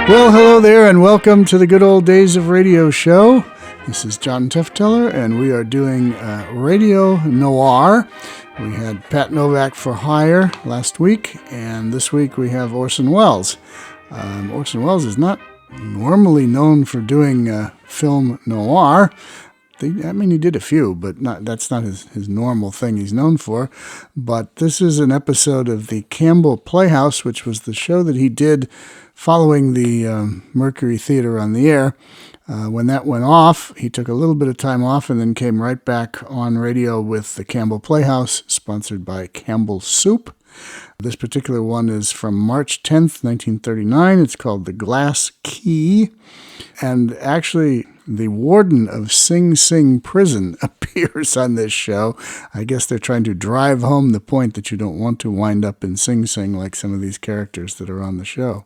Well, hello there, and welcome to the Good Old Days of Radio show. This is John Tefteller, and we are doing Radio Noir. We had Pat Novak for Hire last week, and this week we have Orson Welles. Orson Welles is not normally known for doing film noir. He did a few, but that's not his normal thing he's known for. But this is an episode of the Campbell Playhouse, which was the show that he did following the Mercury Theater on the air. When that went off, he took a little bit of time off and then came right back on radio with the Campbell Playhouse, sponsored by Campbell Soup. This particular one is from March 10th, 1939. It's called The Glass Key. And actually, the warden of Sing Sing Prison appears on this show. I guess they're trying to drive home the point that you don't want to wind up in Sing Sing like some of these characters that are on the show.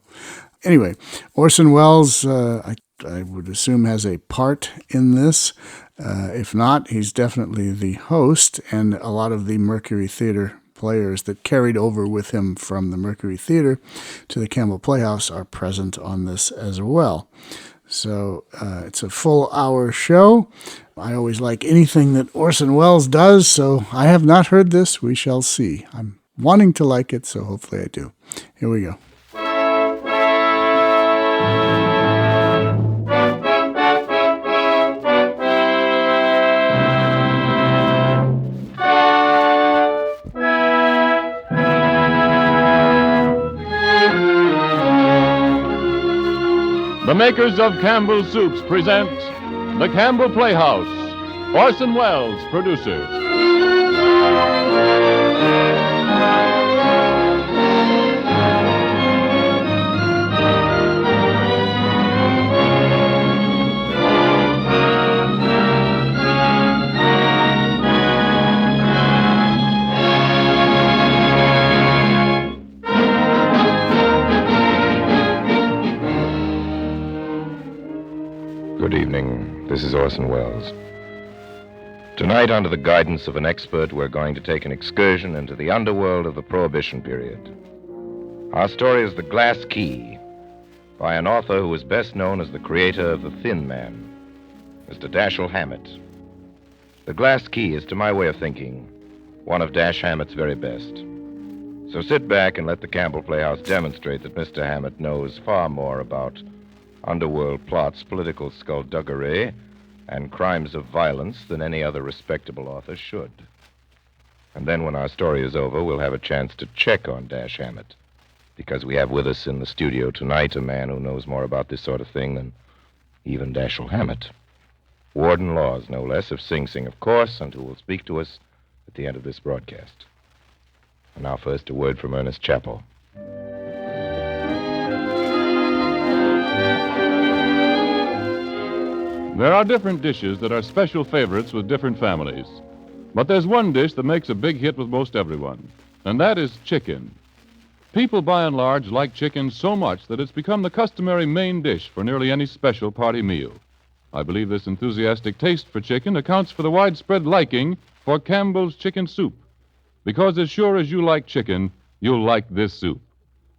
Anyway, Orson Welles, I would assume, has a part in this. If not, he's definitely the host, and a lot of the Mercury Theater players that carried over with him from the Mercury Theater to the Campbell Playhouse are present on this as well. So it's a full hour show. I always like anything that Orson Welles does, so I have not heard this. We shall see. I'm wanting to like it, so hopefully I do. Here we go. The makers of Campbell Soups present The Campbell Playhouse. Orson Welles, producer. Good evening. This is Orson Welles. Tonight, under the guidance of an expert, we're going to take an excursion into the underworld of the Prohibition period. Our story is The Glass Key, by an author who is best known as the creator of The Thin Man, Mr. Dashiell Hammett. The Glass Key is, to my way of thinking, one of Dash Hammett's very best. So sit back and let the Campbell Playhouse demonstrate that Mr. Hammett knows far more about underworld plots, political skullduggery, and crimes of violence than any other respectable author should. And then when our story is over, we'll have a chance to check on Dash Hammett, because we have with us in the studio tonight a man who knows more about this sort of thing than even Dashiell Hammett. Warden Laws, no less, of Sing Sing, of course, and who will speak to us at the end of this broadcast. And now first a word from Ernest Chappell. There are different dishes that are special favorites with different families. But there's one dish that makes a big hit with most everyone, and that is chicken. People, by and large, like chicken so much that it's become the customary main dish for nearly any special party meal. I believe this enthusiastic taste for chicken accounts for the widespread liking for Campbell's chicken soup. Because as sure as you like chicken, you'll like this soup.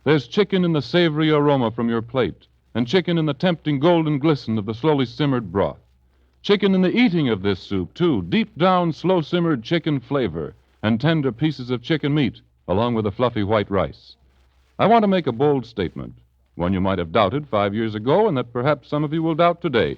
There's chicken in the savory aroma from your plate, and chicken in the tempting golden glisten of the slowly simmered broth. Chicken in the eating of this soup, too, deep down slow-simmered chicken flavor and tender pieces of chicken meat, along with the fluffy white rice. I want to make a bold statement, one you might have doubted 5 years ago and that perhaps some of you will doubt today.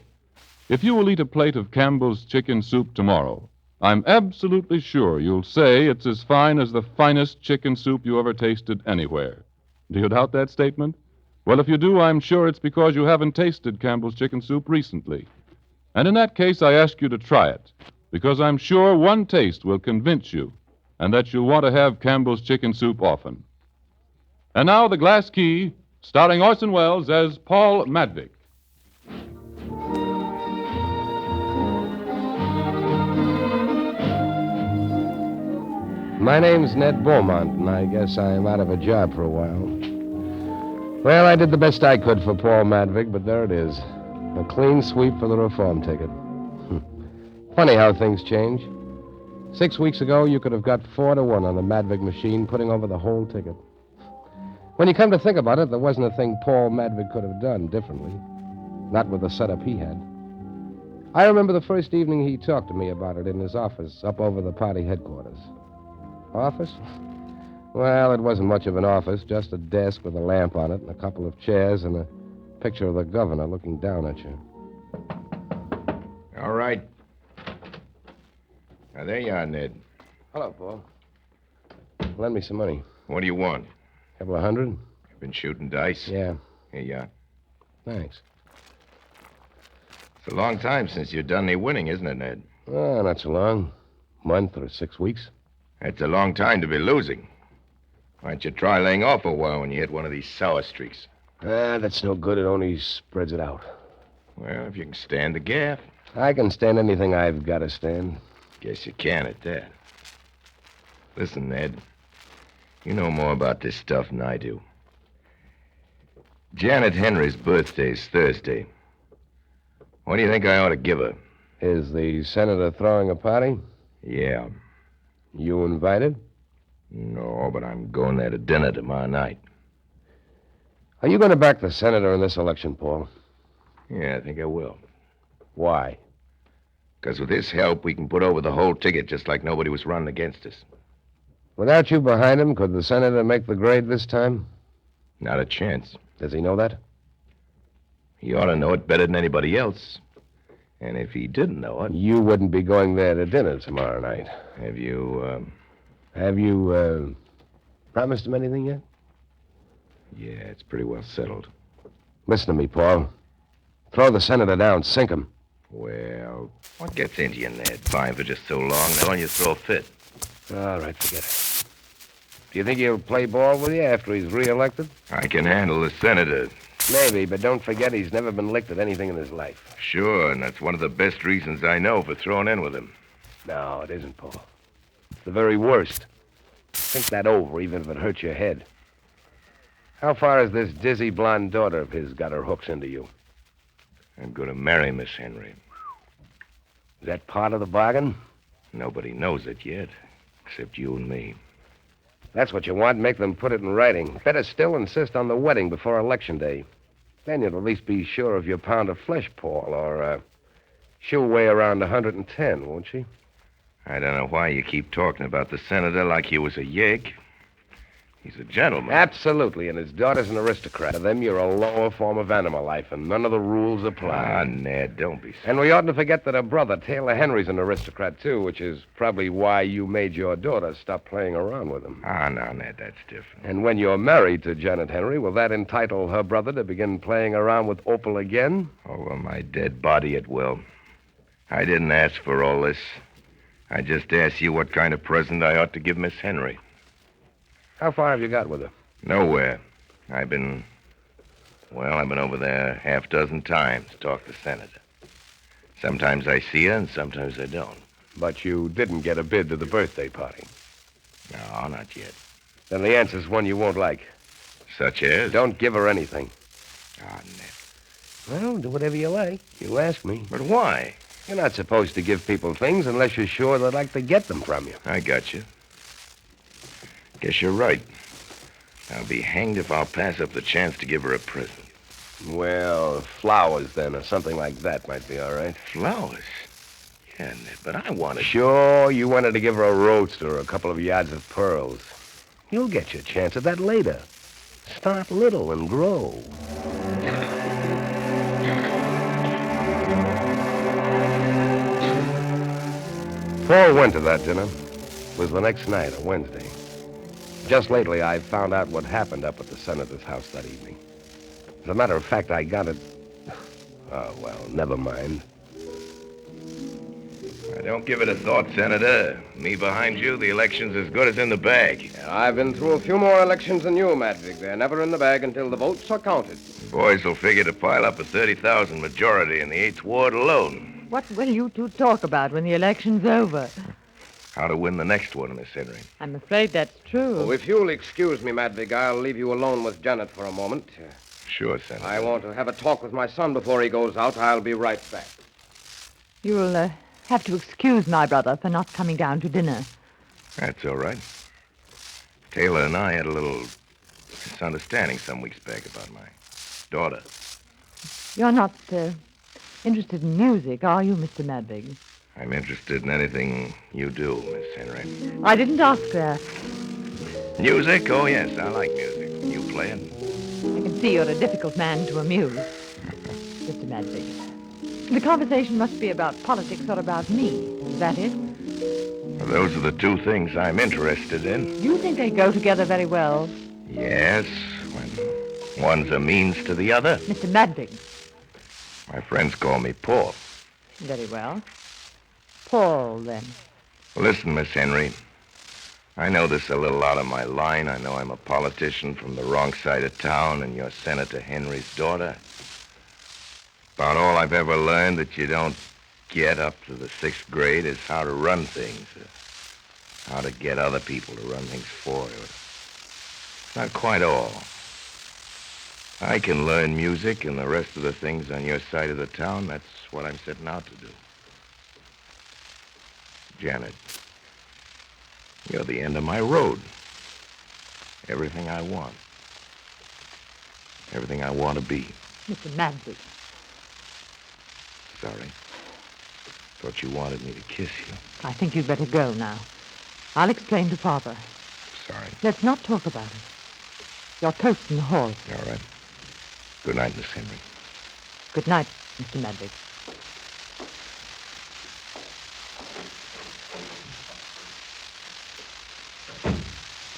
If you will eat a plate of Campbell's chicken soup tomorrow, I'm absolutely sure you'll say it's as fine as the finest chicken soup you ever tasted anywhere. Do you doubt that statement? Well, if you do, I'm sure it's because you haven't tasted Campbell's chicken soup recently. And in that case, I ask you to try it, because I'm sure one taste will convince you, and that you'll want to have Campbell's chicken soup often. And now, The Glass Key, starring Orson Welles as Paul Madvig. My name's Ned Beaumont, and I guess I'm out of a job for a while. Well, I did the best I could for Paul Madvig, but there it is. A clean sweep for the reform ticket. Funny how things change. 6 weeks ago, you could have got 4-1 on the Madvig machine, putting over the whole ticket. When you come to think about it, there wasn't a thing Paul Madvig could have done differently. Not with the setup he had. I remember the first evening he talked to me about it in his office up over the party headquarters. Office? Well, it wasn't much of an office, just a desk with a lamp on it and a couple of chairs and a picture of the governor looking down at you. All right. Now, there you are, Ned. Hello, Paul. Lend me some money. What do you want? Couple of $100? You've been shooting dice? Yeah. Here you are. Thanks. It's a long time since you've done any winning, isn't it, Ned? Oh, not so long. Month or 6 weeks. That's a long time to be losing. Why don't you try laying off a while when you hit one of these sour streaks? That's no good. It only spreads it out. Well, if you can stand the gaff. I can stand anything I've got to stand. Guess you can at that. Listen, Ned. You know more about this stuff than I do. Janet Henry's birthday's Thursday. What do you think I ought to give her? Is the senator throwing a party? Yeah. You invited? No, but I'm going there to dinner tomorrow night. Are you going to back the senator in this election, Paul? Yeah, I think I will. Why? Because with his help, we can put over the whole ticket just like nobody was running against us. Without you behind him, could the senator make the grade this time? Not a chance. Does he know that? He ought to know it better than anybody else. And if he didn't know it... You wouldn't be going there to dinner tomorrow night. Have you, Have you, promised him anything yet? Yeah, it's pretty well settled. Listen to me, Paul. Throw the senator down. Sink him. Well, what gets into you, Ned? Fine for just so long, now don't you throw a fit? All right, forget it. Do you think he'll play ball with you after he's reelected? I can handle the senator. Maybe, but don't forget he's never been licked at anything in his life. Sure, and that's one of the best reasons I know for throwing in with him. No, it isn't, Paul. It's the very worst. Think that over, even if it hurts your head. How far has this dizzy blonde daughter of his got her hooks into you? I'm going to marry Miss Henry. Is that part of the bargain? Nobody knows it yet, except you and me. That's what you want. Make them put it in writing. Better still insist on the wedding before Election Day. Then you'll at least be sure of your pound of flesh, Paul, or she'll weigh around 110, won't she? I don't know why you keep talking about the senator like he was a yegg. He's a gentleman. Absolutely, and his daughter's an aristocrat. To them, you're a lower form of animal life, and none of the rules apply. Ah, Ned, don't be silly. And we oughtn't to forget that her brother, Taylor Henry's an aristocrat, too, which is probably why you made your daughter stop playing around with him. Ah, no, Ned, that's different. And when you're married to Janet Henry, will that entitle her brother to begin playing around with Opal again? Over my dead body, it will. I didn't ask for all this. I just asked you what kind of present I ought to give Miss Henry. How far have you got with her? Nowhere. I've been over there half dozen times to talk to the senator. Sometimes I see her and sometimes I don't. But you didn't get a bid to the birthday party. No, not yet. Then the answer's one you won't like. Such as? Don't give her anything. Ah, Ned. Well, do whatever you like. You ask me. But why? You're not supposed to give people things unless you're sure they'd like to get them from you. I got you. Guess you're right. I'll be hanged if I'll pass up the chance to give her a present. Well, flowers, then, or something like that might be all right. Flowers? Yeah, Ned, but I wanted... Sure, you wanted to give her a roadster or a couple of yards of pearls. You'll get your chance at that later. Start little and grow. Paul went to that dinner. It was the next night, a Wednesday. Just lately, I found out what happened up at the senator's house that evening. As a matter of fact, I got it... Oh, well, never mind. Don't give it a thought, Senator. Me behind you, the election's as good as in the bag. I've been through a few more elections than you, Madvig. They're never in the bag until the votes are counted. Boys will figure to pile up a 30,000 majority in the 8th Ward alone. What will you two talk about when the election's over? How to win the next one, Miss Henry. I'm afraid that's true. Oh, if you'll excuse me, Madvig, I'll leave you alone with Janet for a moment. Sure, Senator. I want to have a talk with my son before he goes out. I'll be right back. You'll have to excuse my brother for not coming down to dinner. That's all right. Taylor and I had a little misunderstanding some weeks back about my daughter. You're not interested in music, are you, Mr. Madvig? I'm interested in anything you do, Miss Henry. I didn't ask that. Music? Oh, yes, I like music. You play it? I can see you're a difficult man to amuse, Mr. Madvig. The conversation must be about politics or about me. Is that it? Well, those are the two things I'm interested in. You think they go together very well? Yes, when one's a means to the other. Mr. Madvig. My friends call me Paul. Very well. Paul, then. Listen, Miss Henry, I know this is a little out of my line. I know I'm a politician from the wrong side of town, and you're Senator Henry's daughter. About all I've ever learned that you don't get up to the 6th grade is how to run things, how to get other people to run things for you. Not quite all. I can learn music and the rest of the things on your side of the town. That's what I'm setting out to do. Janet, you're the end of my road. Everything I want. Everything I want to be. Mr. Madvig. Sorry. Thought you wanted me to kiss you. I think you'd better go now. I'll explain to Father. Sorry. Let's not talk about it. Your toast in the hall. All right. Good night, Miss Henry. Good night, Mr. Madvig.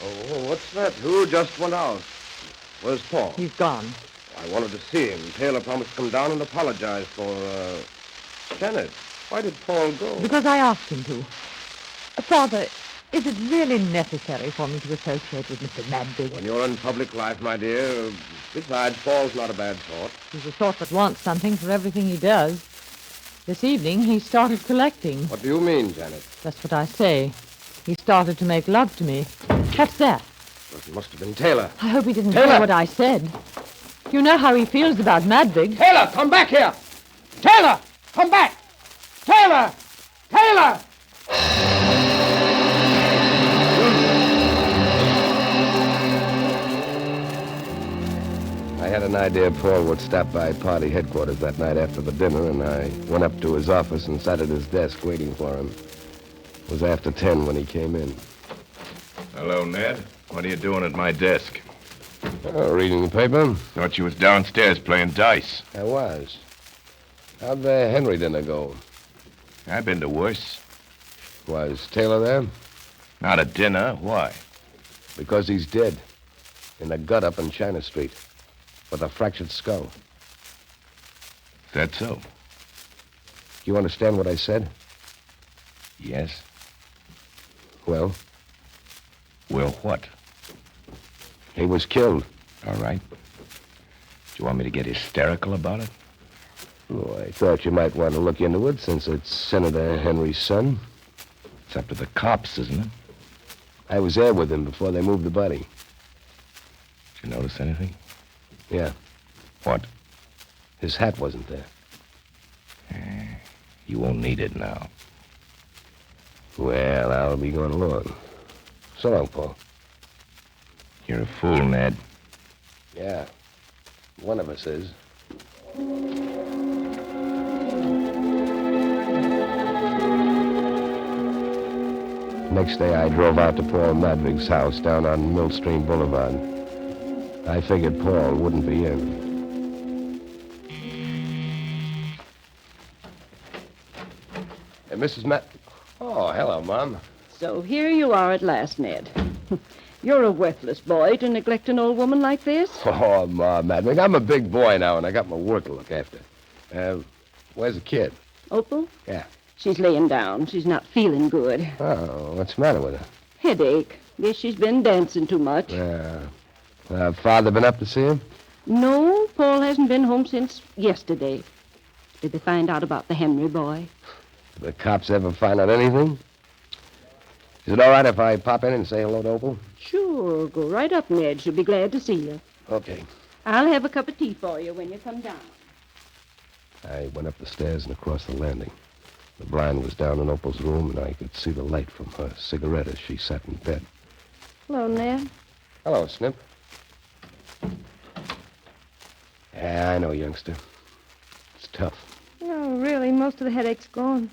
Oh, what's that? Who just went out? Where's Paul? He's gone. I wanted to see him. Taylor promised to come down and apologize for, Janet. Why did Paul go? Because I asked him to. Father, is it really necessary for me to associate with Mr. Madvig? When you're in public life, my dear. Besides, Paul's not a bad sort. He's the sort that wants something for everything he does. This evening, he started collecting. What do you mean, Janet? That's what I say. He started to make love to me. What's that? Well, it must have been Taylor. I hope he didn't Taylor! hear what I said. You know how he feels about Madvig. Taylor, come back here! Taylor, come back! Taylor! Taylor! I had an idea Paul would stop by party headquarters that night after the dinner, and I went up to his office and sat at his desk waiting for him. It was after 10 when he came in. Hello, Ned. What are you doing at my desk? Oh, reading the paper? Thought you was downstairs playing dice. I was. How'd the Henry dinner go? I've been to worse. Was Taylor there? Not a dinner. Why? Because he's dead. In a gut up on China Street. With a fractured skull. Is that so? You understand what I said? Yes. Well? Well, what? He was killed. All right. Do you want me to get hysterical about it? Oh, I thought you might want to look into it since it's Senator Henry's son. It's up to the cops, isn't it? I was there with him before they moved the body. Did you notice anything? Yeah. What? His hat wasn't there. You won't need it now. Well, I'll be going along. So long, Paul. You're a fool, Ned. Yeah. One of us is. Next day, I drove out to Paul Madvig's house down on Millstream Boulevard. I figured Paul wouldn't be in. Hey, Mrs. Oh, hello, Mom. So here you are at last, Ned. You're a worthless boy to neglect an old woman like this. Oh, Ma Madvig, I'm a big boy now, and I got my work to look after. Where's the kid? Opal? Yeah. She's laying down. She's not feeling good. Oh, what's the matter with her? Headache. Guess she's been dancing too much. Father been up to see him? No, Paul hasn't been home since yesterday. Did they find out about the Henry boy? The cops ever find out anything? Is it all right if I pop in and say hello to Opal? Sure. Go right up, Ned. She'll be glad to see you. Okay. I'll have a cup of tea for you when you come down. I went up the stairs and across the landing. The blind was down in Opal's room, and I could see the light from her cigarette as she sat in bed. Hello, Ned. Hello, Snip. Yeah, I know, youngster. It's tough. No, really, most of the headache's gone.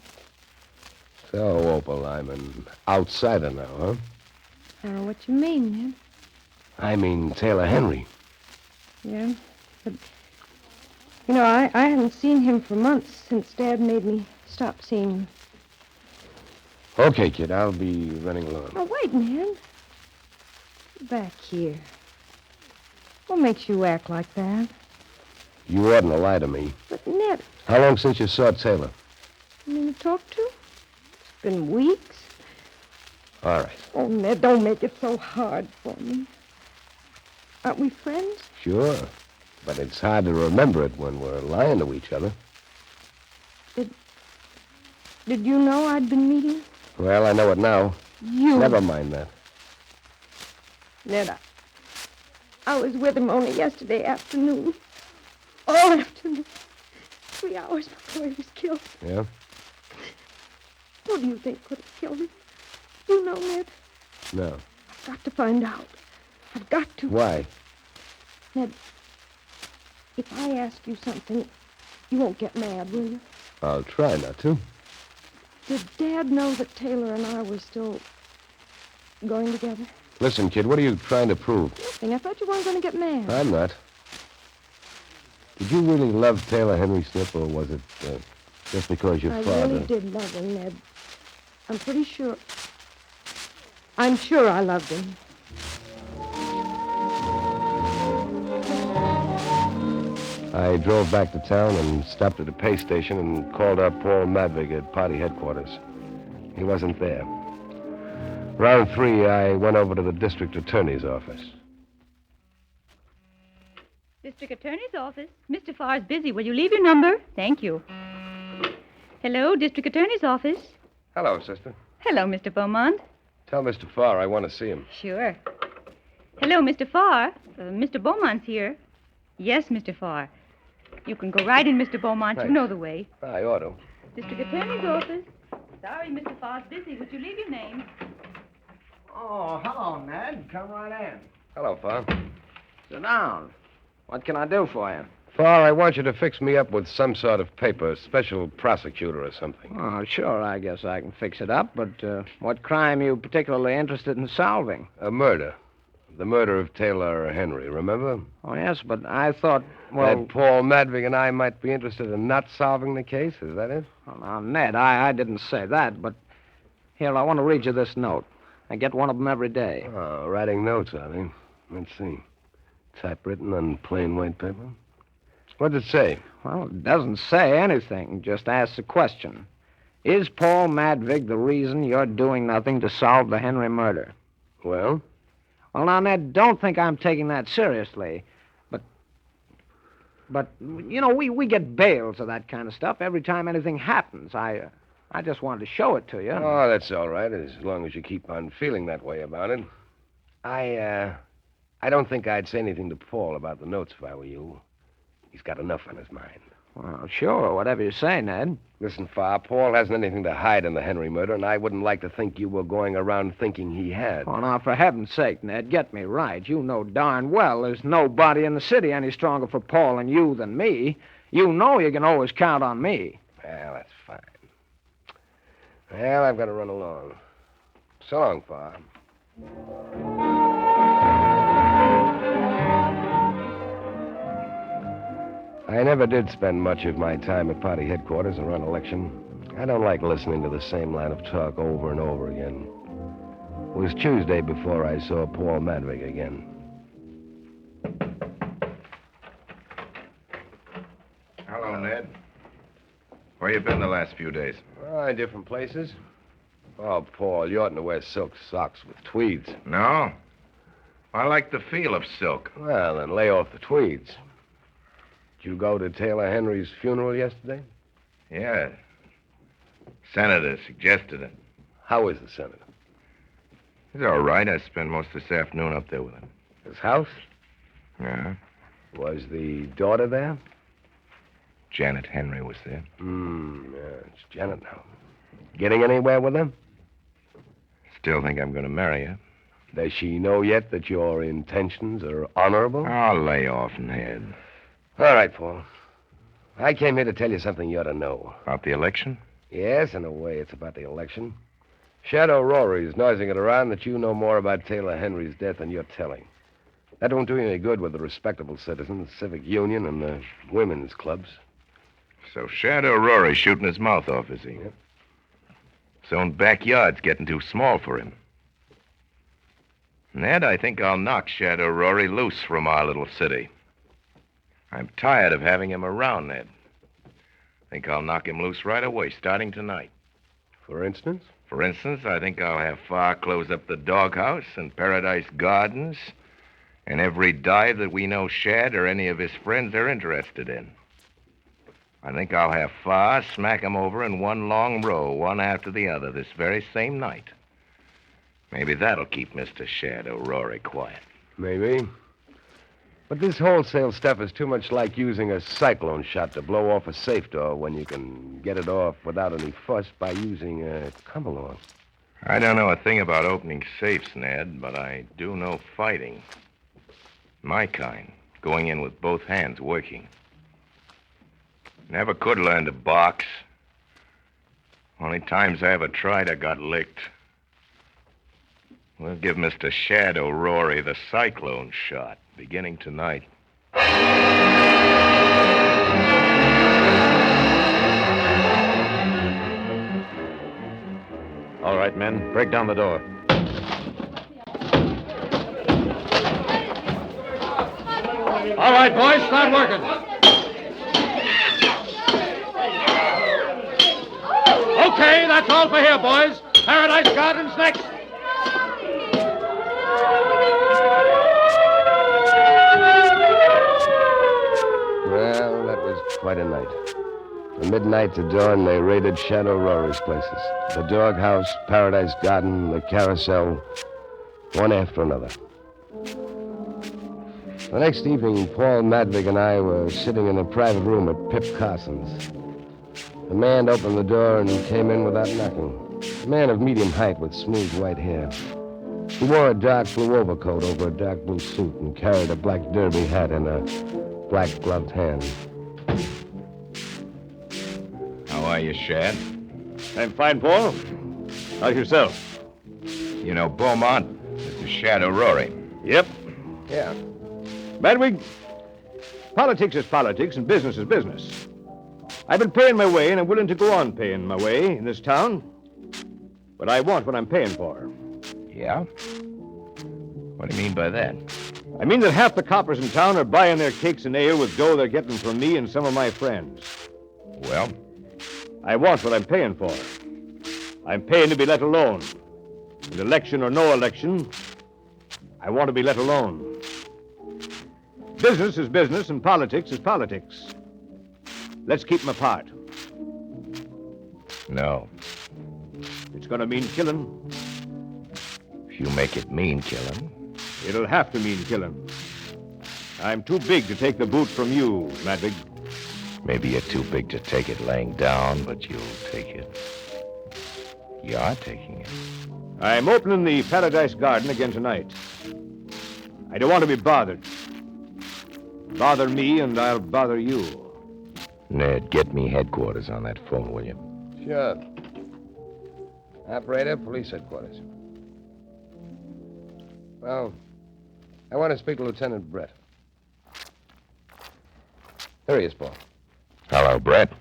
So, Opal, I'm an outsider now, huh? I don't know what you mean, Ned. I mean Taylor Henry. Yeah, but... You know, I haven't seen him for months since Dad made me stop seeing him. Okay, kid, I'll be running along. Oh, wait, Ned. Back here. What makes you act like that? You oughtn't to lie to me. But, Ned, How long since you saw Taylor? you mean to talk to? It's been weeks. All right. Oh, Ned, don't make it so hard for me. Aren't we friends? Sure. But it's hard to remember it when we're lying to each other. Did you know I'd been meeting? Well, I know it now. You. Never mind that. Ned, I was with him only yesterday afternoon. All afternoon. 3 hours before he was killed. Yeah? What do you think could have killed him? You know, Ned. No. I've got to find out. I've got to. Why? Ned, if I ask you something, you won't get mad, will you? I'll try not to. Did Dad know that Taylor and I were still going together? Listen, kid, what are you trying to prove? Nothing. I thought you weren't going to get mad. I'm not. Did you really love Taylor Henry Snip, or was it just because your I father... really did love him, Ned. I'm pretty sure. I'm sure I loved him. I drove back to town and stopped at a pay station and called up Paul Madvig at party headquarters. He wasn't there. Around 3, I went over to the district attorney's office. District Attorney's office. Mr. Farr's busy. Will you leave your number? Thank you. Hello, District Attorney's office. Hello, sister. Hello, Mr. Beaumont. Tell Mr. Farr I want to see him. Sure. Hello, Mr. Farr. Mr. Beaumont's here. Yes, Mr. Farr. You can go right in, Mr. Beaumont. Thanks. You know the way. I ought to. District Attorney's office. Sorry, Mr. Farr's busy. Would you leave your name? Oh, hello, Ned. Come right in. Hello, Farr. Sit down. What can I do for you? Farr, I want you to fix me up with some sort of paper, special prosecutor or something. Oh, sure, I guess I can fix it up, but what crime are you particularly interested in solving? A murder. The murder of Taylor Henry, remember? Oh, yes, but I thought, well... That Paul Madvig and I might be interested in not solving the case, is that it? Oh, now, Ned, I didn't say that, but... Here, I want to read you this note. I get one of them every day. Oh, writing notes, are they? Let's see. Typewritten on plain white paper? What does it say? Well, it doesn't say anything. It just asks a question. Is Paul Madvig the reason you're doing nothing to solve the Henry murder? Well? Well, now, Ned, don't think I'm taking that seriously. But you know, we get bails of that kind of stuff every time anything happens. I just wanted to show it to you. Oh, that's all right, as long as you keep on feeling that way about it. I don't think I'd say anything to Paul about the notes if I were you. He's got enough on his mind. Well, sure, whatever you say, Ned. Listen, Farr, Paul hasn't anything to hide in the Henry murder, and I wouldn't like to think you were going around thinking he had. Oh, now, for heaven's sake, Ned, get me right. You know darn well there's nobody in the city any stronger for Paul and you than me. You know you can always count on me. Well, that's fine. Well, I've got to run along. So long, Farr. I never did spend much of my time at party headquarters around election. I don't like listening to the same line of talk over and over again. It was Tuesday before I saw Paul Madvig again. Hello, Ned. Where you been the last few days? In different places. Oh, Paul, you oughtn't to wear silk socks with tweeds. No. I like the feel of silk. Well, then lay off the tweeds. Did you go to Taylor Henry's funeral yesterday? Yeah. Senator suggested it. How is the senator? He's all right. I spent most of this afternoon up there with him. His house? Yeah. Was the daughter there? Janet Henry was there. Yeah, it's Janet now. Getting anywhere with her? Still think I'm going to marry her. Does she know yet that your intentions are honorable? Oh, lay off, Ned. All right, Paul. I came here to tell you something you ought to know. About the election? Yes, in a way, it's about the election. Shadow Rory's noising it around that you know more about Taylor Henry's death than you're telling. That won't do you any good with the respectable citizens, civic union, and the women's clubs. So Shadow Rory's shooting his mouth off, is he? Yep. His own backyard's getting too small for him. Ned, I think I'll knock Shadow Rory loose from our little city. I'm tired of having him around, Ned. I think I'll knock him loose right away, starting tonight. For instance? For instance, I think I'll have Farr close up the doghouse and Paradise Gardens and every dive that we know Shad or any of his friends are interested in. I think I'll have Farr smack 'em over in one long row, one after the other, this very same night. Maybe that'll keep Mr. Shadow Rory quiet. Maybe. But this wholesale stuff is too much like using a cyclone shot to blow off a safe door when you can get it off without any fuss by using a come-along. I don't know a thing about opening safes, Ned, but I do know fighting. My kind, going in with both hands working. Never could learn to box. Only times I ever tried, I got licked. We'll give Mr. Shadow Rory the cyclone shot, beginning tonight. All right, men, break down the door. All right, boys, start working. Okay, that's all for here, boys. Paradise Gardens next. Well, that was quite a night. From midnight to dawn, they raided Shadow Rory's places. The doghouse, Paradise Garden, the carousel, one after another. The next evening, Paul Madvig and I were sitting in a private room at Pip Carson's. The man opened the door and came in without knocking. A man of medium height with smooth white hair. He wore a dark blue overcoat over a dark blue suit and carried a black derby hat in a black gloved hand. How are you, Shad? I'm fine, Paul. How's yourself? You know Beaumont, Mr. Shadow Rory. Yep. Yeah. Madwig, politics is politics and business is business. I've been paying my way, and I'm willing to go on paying my way in this town. But I want what I'm paying for. Yeah? What do you mean by that? I mean that half the coppers in town are buying their cakes and ale with dough they're getting from me and some of my friends. Well? I want what I'm paying for. I'm paying to be let alone. And election or no election, I want to be let alone. Business is business and politics is politics. Let's keep them apart. No. It's going to mean killing. If you make it mean killing. It'll have to mean killing. I'm too big to take the boot from you, Madvig. Maybe you're too big to take it laying down, but you'll take it. You are taking it. I'm opening the Paradise Garden again tonight. I don't want to be bothered. Bother me and I'll bother you. Ned, get me headquarters on that phone, will you? Sure. Operator, police headquarters. Well, I want to speak to Lieutenant Brett. There he is, Paul. Hello, Brett.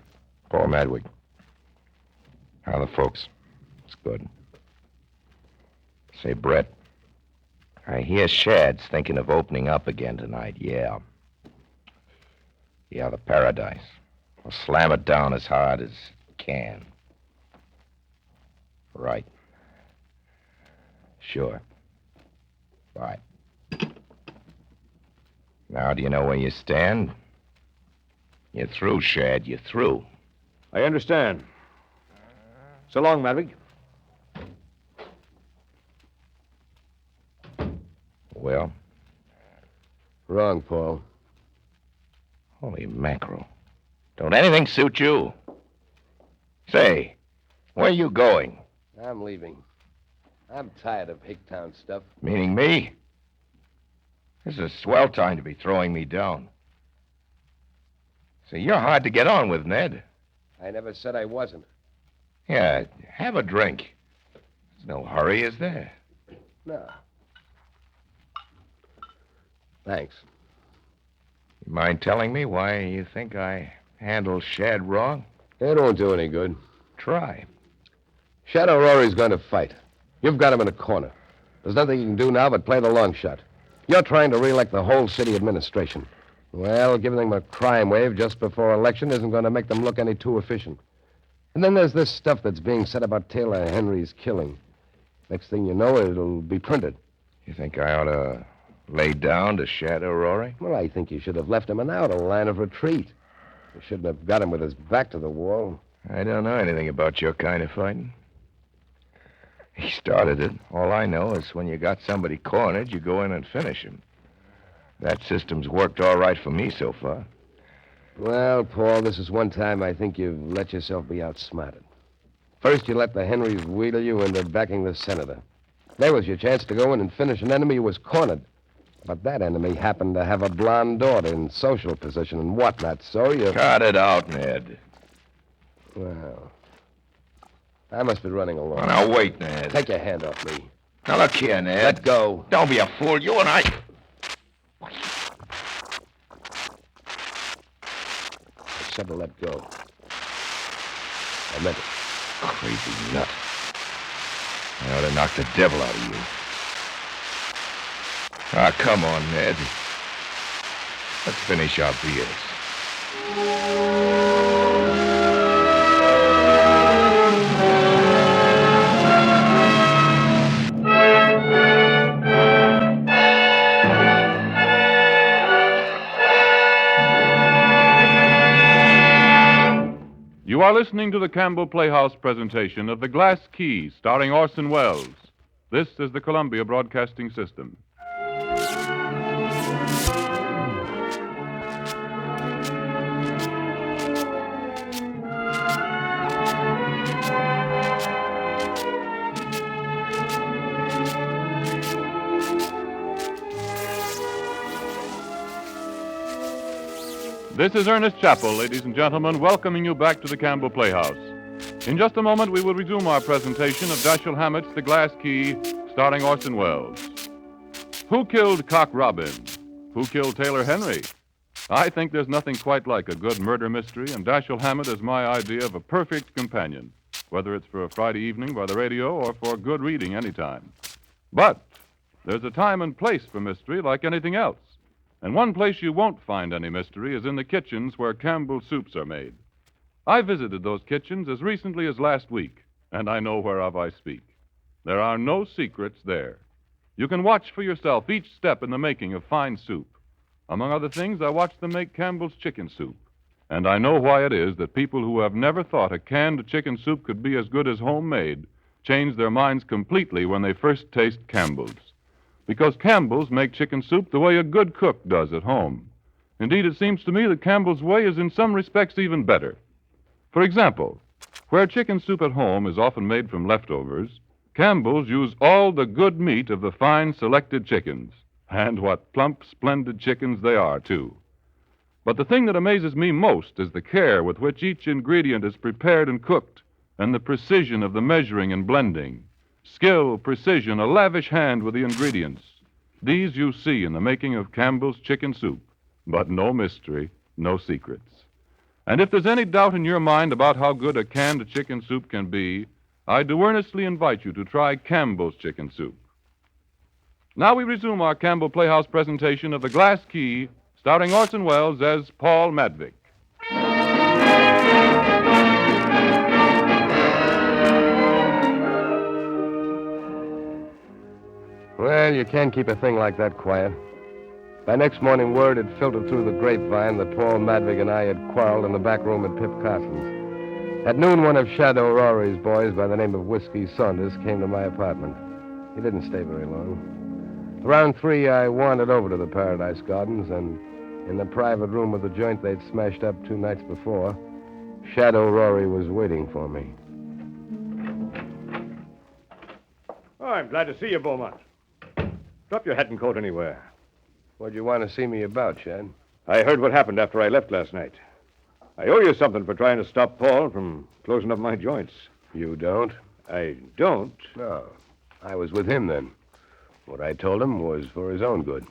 Paul Madwig. How are the folks? It's good. Say, Brett, I hear Shad's thinking of opening up again tonight, yeah. Yeah, the Paradise. I'll slam it down as hard as it can. Right. Sure. Right. Now, do you know where you stand? You're through, Shad. You're through. I understand. So long, Madvig. Well? Wrong, Paul. Holy mackerel. Don't anything suit you? Say, where are you going? I'm leaving. I'm tired of Hicktown stuff. Meaning me? This is a swell time to be throwing me down. So you're hard to get on with, Ned. I never said I wasn't. Yeah, have a drink. There's no hurry, is there? No. Thanks. You mind telling me why you think I handled Shad wrong? It won't do any good. Try. Shadow Rory's going to fight. You've got him in a corner. There's nothing you can do now but play the long shot. You're trying to reelect the whole city administration. Well, giving them a crime wave just before election isn't going to make them look any too efficient. And then there's this stuff that's being said about Taylor Henry's killing. Next thing you know, it'll be printed. You think I ought to lay down to Shadow Rory? Well, I think you should have left him an out, a line of retreat. You shouldn't have got him with his back to the wall. I don't know anything about your kind of fighting. He started it. All I know is when you got somebody cornered, you go in and finish him. That system's worked all right for me so far. Well, Paul, this is one time I think you've let yourself be outsmarted. First, you let the Henrys wheedle you into backing the senator. There was your chance to go in and finish an enemy who was cornered. But that enemy happened to have a blonde daughter in social position and whatnot, so you... Cut it out, Ned. Well, I must be running along. Well, now, wait, Ned. Take your hand off me. Now, look here, Ned. Let go. Don't be a fool. You and I... I said to let go. I meant it. Crazy nut. I ought to knock the devil out of you. Ah, come on, Ned. Let's finish our beers. You are listening to the Campbell Playhouse presentation of The Glass Key, starring Orson Welles. This is the Columbia Broadcasting System. This is Ernest Chappell, ladies and gentlemen, welcoming you back to the Campbell Playhouse. In just a moment, we will resume our presentation of Dashiell Hammett's The Glass Key, starring Orson Welles. Who killed Cock Robin? Who killed Taylor Henry? I think there's nothing quite like a good murder mystery, and Dashiell Hammett is my idea of a perfect companion, whether it's for a Friday evening by the radio or for good reading anytime. But there's a time and place for mystery like anything else. And one place you won't find any mystery is in the kitchens where Campbell soups are made. I visited those kitchens as recently as last week, and I know whereof I speak. There are no secrets there. You can watch for yourself each step in the making of fine soup. Among other things, I watched them make Campbell's chicken soup. And I know why it is that people who have never thought a canned chicken soup could be as good as homemade change their minds completely when they first taste Campbell's. Because Campbell's make chicken soup the way a good cook does at home. Indeed, it seems to me that Campbell's way is in some respects even better. For example, where chicken soup at home is often made from leftovers, Campbell's use all the good meat of the fine selected chickens. And what plump, splendid chickens they are, too. But the thing that amazes me most is the care with which each ingredient is prepared and cooked, and the precision of the measuring and blending. Skill, precision, a lavish hand with the ingredients. These you see in the making of Campbell's chicken soup. But no mystery, no secrets. And if there's any doubt in your mind about how good a canned chicken soup can be, I do earnestly invite you to try Campbell's chicken soup. Now we resume our Campbell Playhouse presentation of The Glass Key, starring Orson Welles as Paul Madvig. Well, you can't keep a thing like that quiet. By next morning, word had filtered through the grapevine that Paul Madvig and I had quarreled in the back room at Pip Carson's. At noon, one of Shadow Rory's boys by the name of Whiskey Saunders came to my apartment. He didn't stay very long. Around 3, I wandered over to the Paradise Gardens, and in the private room of the joint they'd smashed up 2 nights before, Shadow Rory was waiting for me. Oh, I'm glad to see you, Beaumont. Drop your hat and coat anywhere. What'd you want to see me about, Shad? I heard what happened after I left last night. I owe you something for trying to stop Paul from closing up my joints. You don't? I don't? No. I was with him then. What I told him was for his own good.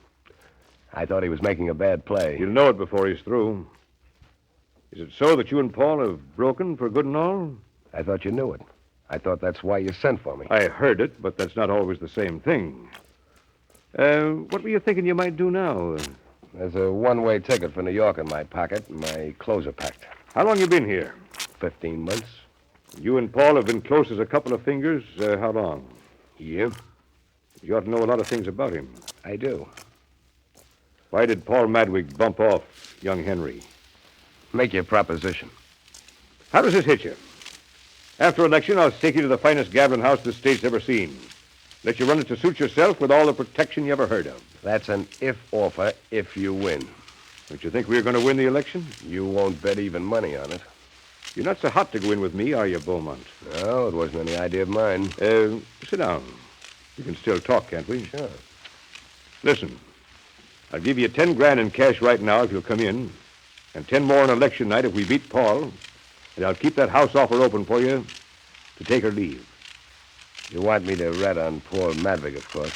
I thought he was making a bad play. He'll know it before he's through. Is it so that you and Paul have broken for good and all? I thought you knew it. I thought that's why you sent for me. I heard it, but that's not always the same thing. What were you thinking you might do now? There's a one-way ticket for New York in my pocket, and my clothes are packed. How long you been here? 15 months. You and Paul have been close as a couple of fingers. How long? Yeah? You ought to know a lot of things about him. I do. Why did Paul Madwig bump off young Henry? Make your proposition. How does this hit you? After election, I'll take you to the finest gambling house the state's ever seen. Let you run it to suit yourself with all the protection you ever heard of. That's an if offer if you win. Don't you think we're going to win the election? You won't bet even money on it. You're not so hot to go in with me, are you, Beaumont? No, it wasn't any idea of mine. Sit down. We can still talk, can't we? Sure. Listen, I'll give you 10 grand in cash right now if you'll come in, and 10 more on election night if we beat Paul, and I'll keep that house offer open for you to take or leave. You want me to rat on Paul Madwig, of course.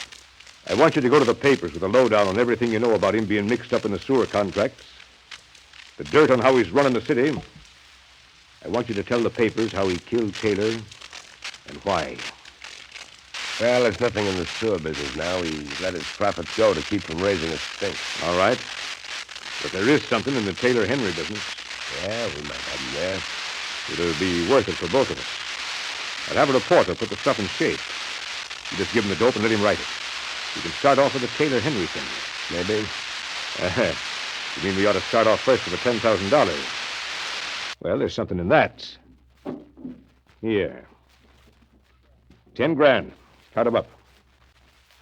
I want you to go to the papers with a lowdown on everything you know about him being mixed up in the sewer contracts, the dirt on how he's running the city. I want you to tell the papers how he killed Taylor and why. Well, there's nothing in the sewer business now. He let his profits go to keep from raising a stink. All right. But there is something in the Taylor-Henry business. Yeah, we might have him there. It'll be worth it for both of us. I'll have a reporter put the stuff in shape. You just give him the dope and let him write it. You can start off with the Taylor-Henry thing. Maybe. You mean we ought to start off first with the $10,000? Well, there's something in that. Here. 10 grand. Count 'em up.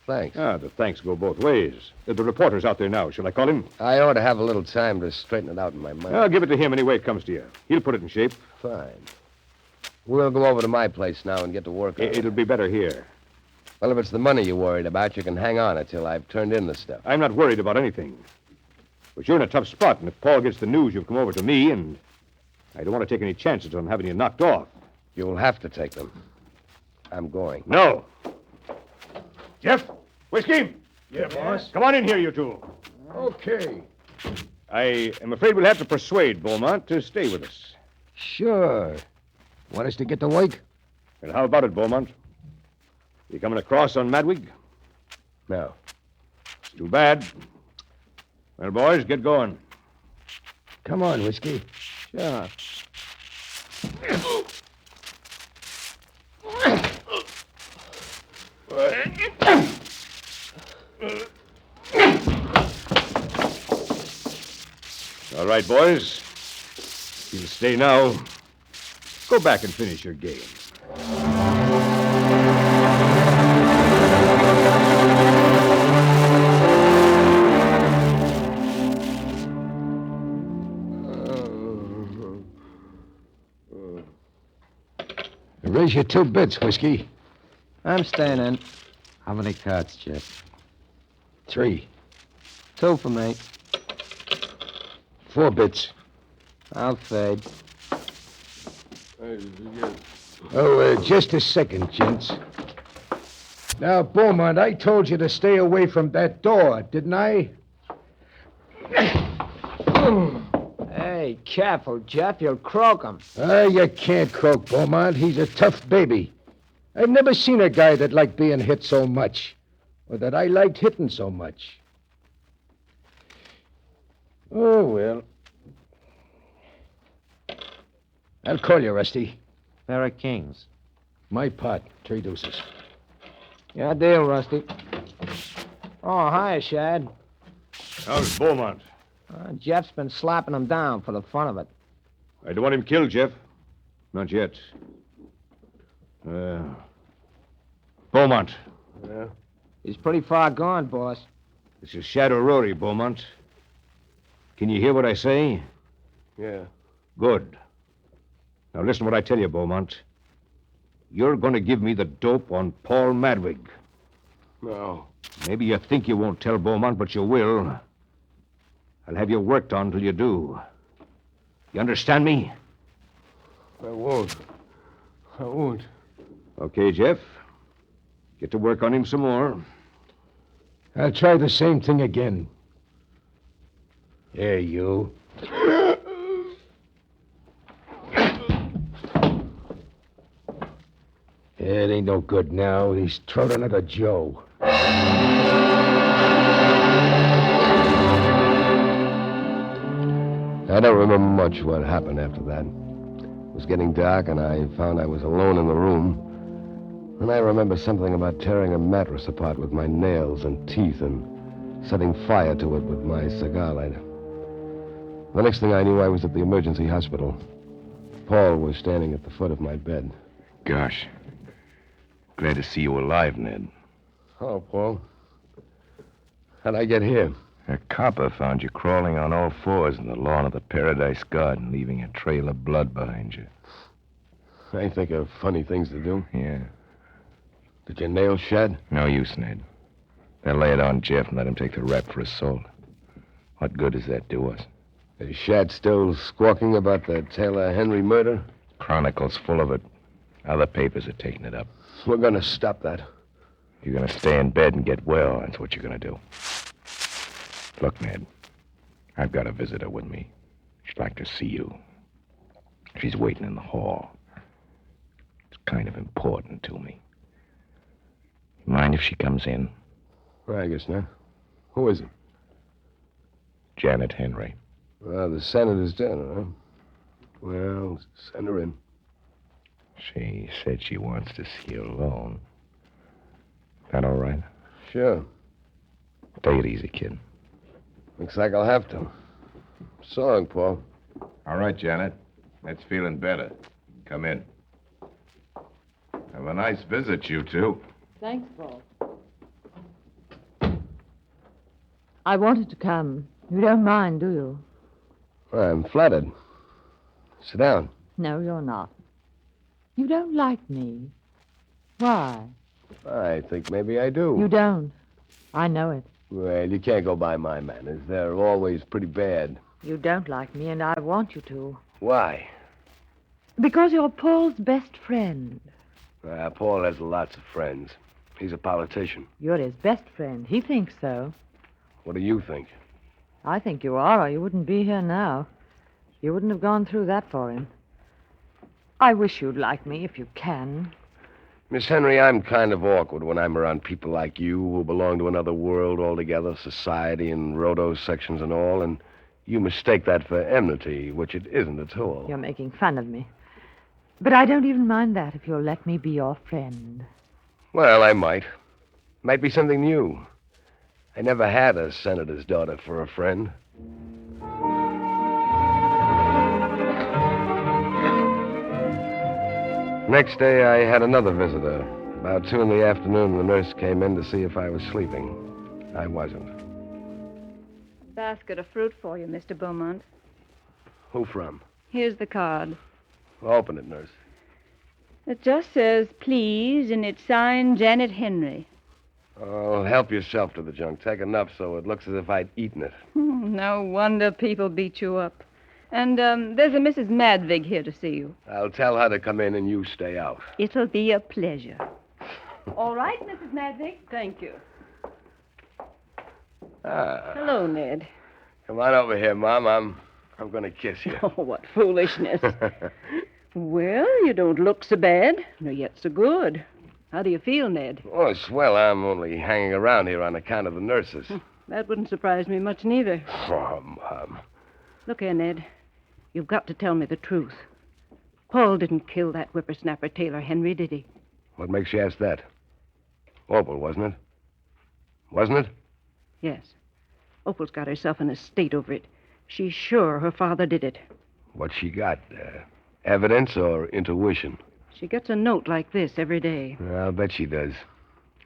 Thanks. The thanks go both ways. The reporter's out there now. Shall I call him? I ought to have a little time to straighten it out in my mind. I'll give it to him any way it comes to you. He'll put it in shape. Fine. We'll go over to my place now and get to work on it. It'll be better here. Well, if it's the money you're worried about, you can hang on until I've turned in the stuff. I'm not worried about anything. But you're in a tough spot, and if Paul gets the news, you've come over to me, and I don't want to take any chances on having you knocked off. You'll have to take them. I'm going. No. Jeff, whiskey? Yeah, boss. Come on in here, you two. Okay. I am afraid we'll have to persuade Beaumont to stay with us. Sure. Want us to get to work? Well, how about it, Beaumont? You coming across on Madwig? No. It's too bad. Well, boys, get going. Come on, Whiskey. Sure. All right, boys. You'll stay now. Go back and finish your game. Raise your 2 bits, Whiskey. I'm staying in. How many cards, Jeff? 3. 2 for me. 4 bits. I'll fade. Just a second, gents. Now, Beaumont, I told you to stay away from that door, didn't I? Hey, careful, Jeff. You'll croak him. You can't croak Beaumont. He's a tough baby. I've never seen a guy that liked being hit so much, or that I liked hitting so much. Oh, well. I'll call you, Rusty. Pair of kings. My pot, 3 deuces. Yeah, deal, Rusty. Oh, hi, Shad. How's Beaumont? Jeff's been slapping him down for the fun of it. I don't want him killed, Jeff. Not yet. Beaumont. Yeah? He's pretty far gone, boss. This is Shadow Rory, Beaumont. Can you hear what I say? Yeah. Good. Now listen what I tell you, Beaumont. You're going to give me the dope on Paul Madwig. No. Maybe you think you won't tell Beaumont, but you will. I'll have you worked on till you do. You understand me? I won't. I won't. Okay, Jeff. Get to work on him some more. I'll try the same thing again. Here, you. It ain't no good now. He's throwing another Joe. I don't remember much what happened after that. It was getting dark, and I found I was alone in the room. And I remember something about tearing a mattress apart with my nails and teeth and setting fire to it with my cigar lighter. The next thing I knew, I was at the emergency hospital. Paul was standing at the foot of my bed. Gosh. Glad to see you alive, Ned. Oh, Paul. How'd I get here? A copper found you crawling on all fours in the lawn of the Paradise Garden, leaving a trail of blood behind you. I think of funny things to do. Yeah. Did your nails shed? No use, Ned. They'll lay it on Jeff and let him take the rap for assault. What good does that do us? Is Shad still squawking about the Taylor Henry murder? Chronicle's full of it. Other papers are taking it up. We're going to stop that. You're going to stay in bed and get well. That's what you're going to do. Look, Ned, I've got a visitor with me. She'd like to see you. She's waiting in the hall. It's kind of important to me. Mind if she comes in? Well, I guess not. Who is it? Janet Henry. Well, the senator's dead, huh? Well, send her in. She said she wants to see you alone. That all right? Sure. Take it easy, kid. Looks like I'll have to. So long, Paul. All right, Janet. That's feeling better. Come in. Have a nice visit, you two. Thanks, Paul. I wanted to come. You don't mind, do you? Well, I'm flattered. Sit down. No, you're not. You don't like me. Why? I think maybe I do. You don't. I know it. Well, you can't go by my manners. They're always pretty bad. You don't like me, and I want you to. Why? Because you're Paul's best friend. Paul has lots of friends. He's a politician. You're his best friend. He thinks so. What do you think? I think you are, or you wouldn't be here now. You wouldn't have gone through that for him. I wish you'd like me if you can. Miss Henry, I'm kind of awkward when I'm around people like you who belong to another world altogether, society and rhodo sections and all, and you mistake that for enmity, which it isn't at all. You're making fun of me. But I don't even mind that if you'll let me be your friend. Well, I might. Might be something new. I never had a senator's daughter for a friend. Next day, I had another visitor. About 2 in the afternoon, the nurse came in to see if I was sleeping. I wasn't. A basket of fruit for you, Mr. Beaumont. Who from? Here's the card. Open it, nurse. It just says, please, and it's signed Janet Henry. Oh, help yourself to the junk. Take enough so it looks as if I'd eaten it. No wonder people beat you up. And there's a Mrs. Madvig here to see you. I'll tell her to come in and you stay out. It'll be a pleasure. All right, Mrs. Madvig. Thank you. Hello, Ned. Come on over here, Mom. I'm going to kiss you. Oh, what foolishness. Well, you don't look so bad, nor yet so good. How do you feel, Ned? Oh, swell. I'm only hanging around here on account of the nurses. That wouldn't surprise me much, neither. Oh, Mom. Look here, Ned. You've got to tell me the truth. Paul didn't kill that whippersnapper Taylor Henry, did he? What makes you ask that? Opal, wasn't it? Wasn't it? Yes. Opal's got herself in a state over it. She's sure her father did it. What she got? Evidence or intuition? She gets a note like this every day. I'll bet she does.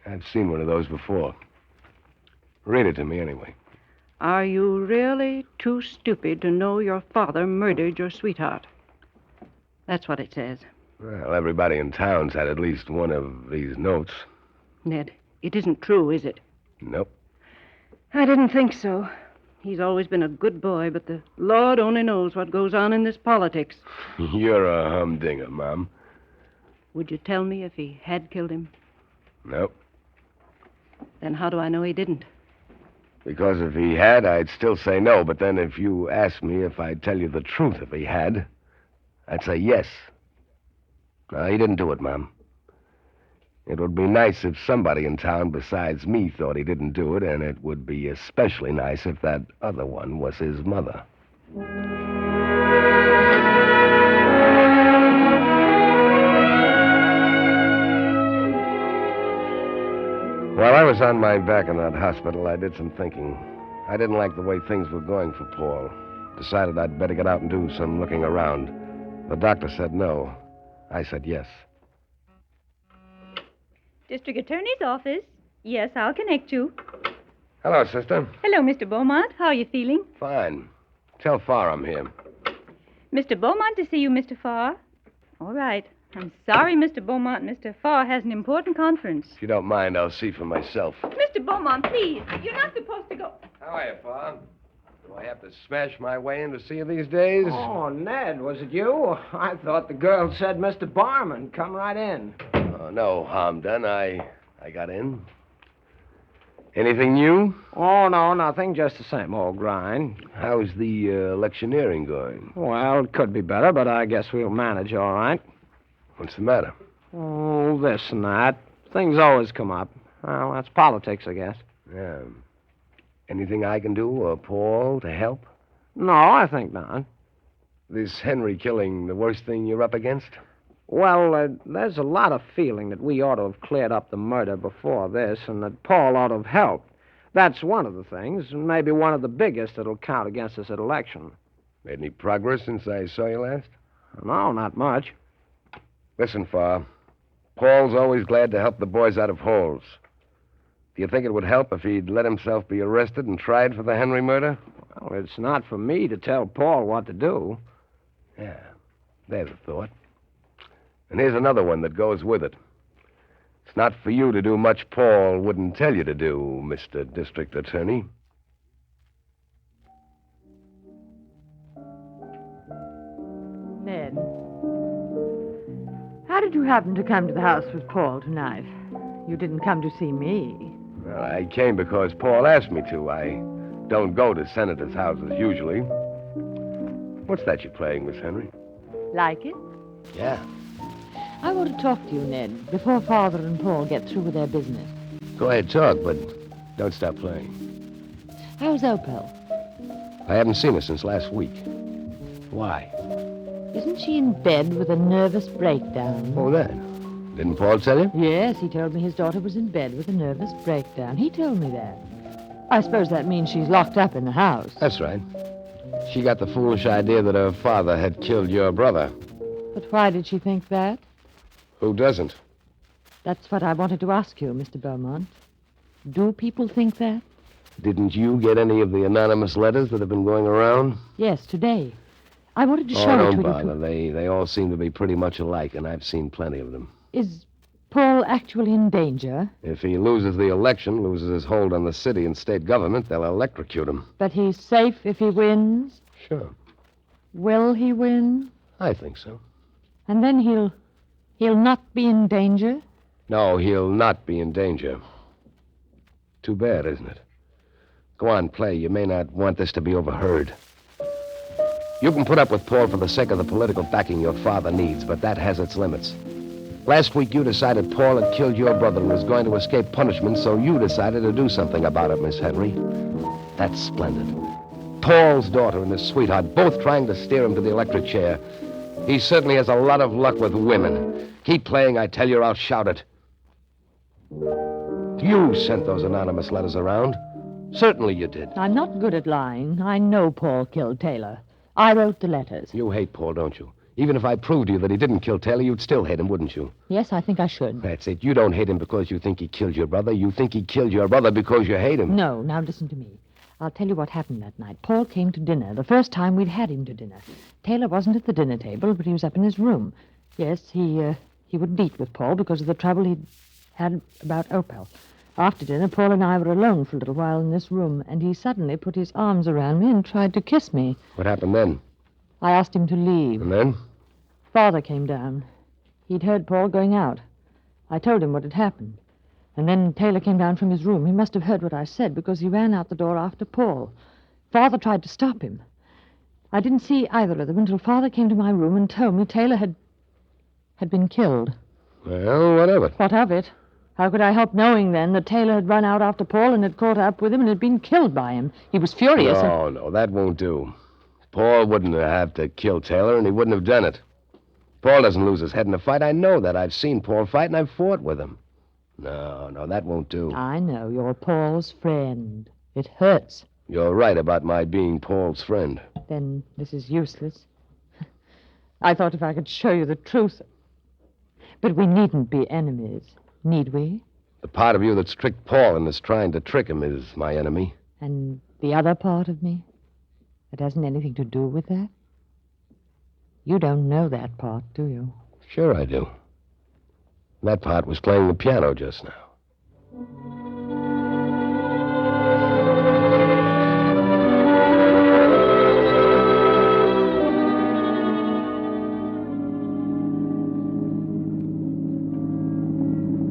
I've seen one of those before. Read it to me anyway. Are you really too stupid to know your father murdered your sweetheart? That's what it says. Well, everybody in town's had at least one of these notes. Ned, it isn't true, is it? Nope. I didn't think so. He's always been a good boy, but the Lord only knows what goes on in this politics. You're a humdinger, Mom. Would you tell me if he had killed him? Nope. Then how do I know he didn't? Because if he had, I'd still say no. But then if you asked me if I'd tell you the truth if he had, I'd say yes. No, he didn't do it, Mom. It would be nice if somebody in town besides me thought he didn't do it, and it would be especially nice if that other one was his mother. While I was on my back in that hospital, I did some thinking. I didn't like the way things were going for Paul. Decided I'd better get out and do some looking around. The doctor said no. I said yes. District Attorney's office. Yes, I'll connect you. Hello, sister. Hello, Mr. Beaumont. How are you feeling? Fine. Tell Farr I'm here. Mr. Beaumont to see you, Mr. Farr. All right. I'm sorry, Mr. Beaumont. Mr. Farr has an important conference. If you don't mind, I'll see for myself. Mr. Beaumont, please. You're not supposed to go. How are you, Farr? Do I have to smash my way in to see you these days? Oh, Ned, was it you? I thought the girl said Mr. Barman. Come right in. Oh, no harm done. I got in. Anything new? Oh, no, nothing. Just the same old grind. How's the electioneering going? Well, it could be better, but I guess we'll manage all right. What's the matter? Oh, this and that. Things always come up. Well, that's politics, I guess. Yeah. Anything I can do, or Paul, to help? No, I think not. This Henry killing the worst thing you're up against? Well, there's a lot of feeling that we ought to have cleared up the murder before this, and that Paul ought to have helped. That's one of the things, and maybe one of the biggest that'll count against us at election. Made any progress since I saw you last? No, not much. Listen, Farr. Paul's always glad to help the boys out of holes. Do you think it would help if he'd let himself be arrested and tried for the Henry murder? Well, it's not for me to tell Paul what to do. Yeah, there's a thought. And here's another one that goes with it. It's not for you to do much Paul wouldn't tell you to do, Mr. District Attorney. Ned, how did you happen to come to the house with Paul tonight? You didn't come to see me. Well, I came because Paul asked me to. I don't go to senators' houses usually. What's that you're playing, Miss Henry? Like it? Yeah. I want to talk to you, Ned, before Father and Paul get through with their business. Go ahead, talk, but don't stop playing. How's Opal? I haven't seen her since last week. Why? Isn't she in bed with a nervous breakdown? Oh, that. Didn't Paul tell you? Yes, he told me his daughter was in bed with a nervous breakdown. He told me that. I suppose that means she's locked up in the house. That's right. She got the foolish idea that her father had killed your brother. But why did she think that? Who doesn't? That's what I wanted to ask you, Mr. Beaumont. Do people think that? Didn't you get any of the anonymous letters that have been going around? Yes, today. I wanted to show Oh, it don't to bother. you. They all seem to be pretty much alike, and I've seen plenty of them. Is Paul actually in danger? If he loses the election, loses his hold on the city and state government, they'll electrocute him. But he's safe if he wins? Sure. Will he win? I think so. And then he'll not be in danger? No, he'll not be in danger. Too bad, isn't it? Go on, play. You may not want this to be overheard. You can put up with Paul for the sake of the political backing your father needs, but that has its limits. Last week, you decided Paul had killed your brother and was going to escape punishment, so you decided to do something about it, Miss Henry. That's splendid. Paul's daughter and his sweetheart, both trying to steer him to the electric chair. He certainly has a lot of luck with women. Keep playing, I tell you, or I'll shout it. You sent those anonymous letters around. Certainly you did. I'm not good at lying. I know Paul killed Taylor. I wrote the letters. You hate Paul, don't you? Even if I proved to you that he didn't kill Taylor, you'd still hate him, wouldn't you? Yes, I think I should. That's it. You don't hate him because you think he killed your brother. You think he killed your brother because you hate him. No, now listen to me. I'll tell you what happened that night. Paul came to dinner, the first time we'd had him to dinner. Taylor wasn't at the dinner table, but he was up in his room. Yes, he would beat with Paul because of the trouble he'd had about Opal. After dinner, Paul and I were alone for a little while in this room, and he suddenly put his arms around me and tried to kiss me. What happened then? I asked him to leave. And then? Father came down. He'd heard Paul going out. I told him what had happened. And then Taylor came down from his room. He must have heard what I said because he ran out the door after Paul. Father tried to stop him. I didn't see either of them until Father came to my room and told me Taylor had been killed. Well, what of it? What of it? How could I help knowing then that Taylor had run out after Paul and had caught up with him and had been killed by him? He was furious. No, that won't do. Paul wouldn't have to kill Taylor, and he wouldn't have done it. Paul doesn't lose his head in a fight. I know that. I've seen Paul fight, and I've fought with him. No, that won't do. I know. You're Paul's friend. It hurts. You're right about my being Paul's friend. Then this is useless. I thought if I could show you the truth. But we needn't be enemies, need we? The part of you that's tricked Paul and is trying to trick him is my enemy. And the other part of me? It hasn't anything to do with that? You don't know that part, do you? Sure I do. That part was playing the piano just now.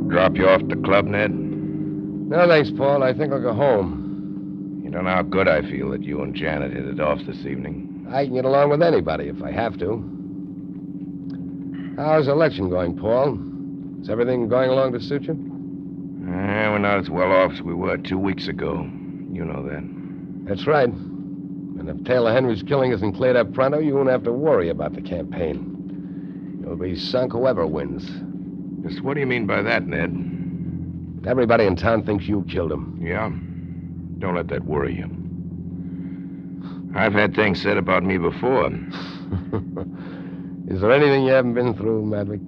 Drop you off at the club, Ned? No, thanks, Paul. I think I'll go home. You don't know how good I feel that you and Janet hit it off this evening. I can get along with anybody if I have to. How's the election going, Paul? Is everything going along to suit you? We're not as well off as we were 2 weeks ago. You know that. That's right. And if Taylor Henry's killing isn't cleared up pronto, you won't have to worry about the campaign. You'll be sunk whoever wins. Just what do you mean by that, Ned? Everybody in town thinks you killed him. Yeah? Don't let that worry you. I've had things said about me before. Is there anything you haven't been through, Madwick?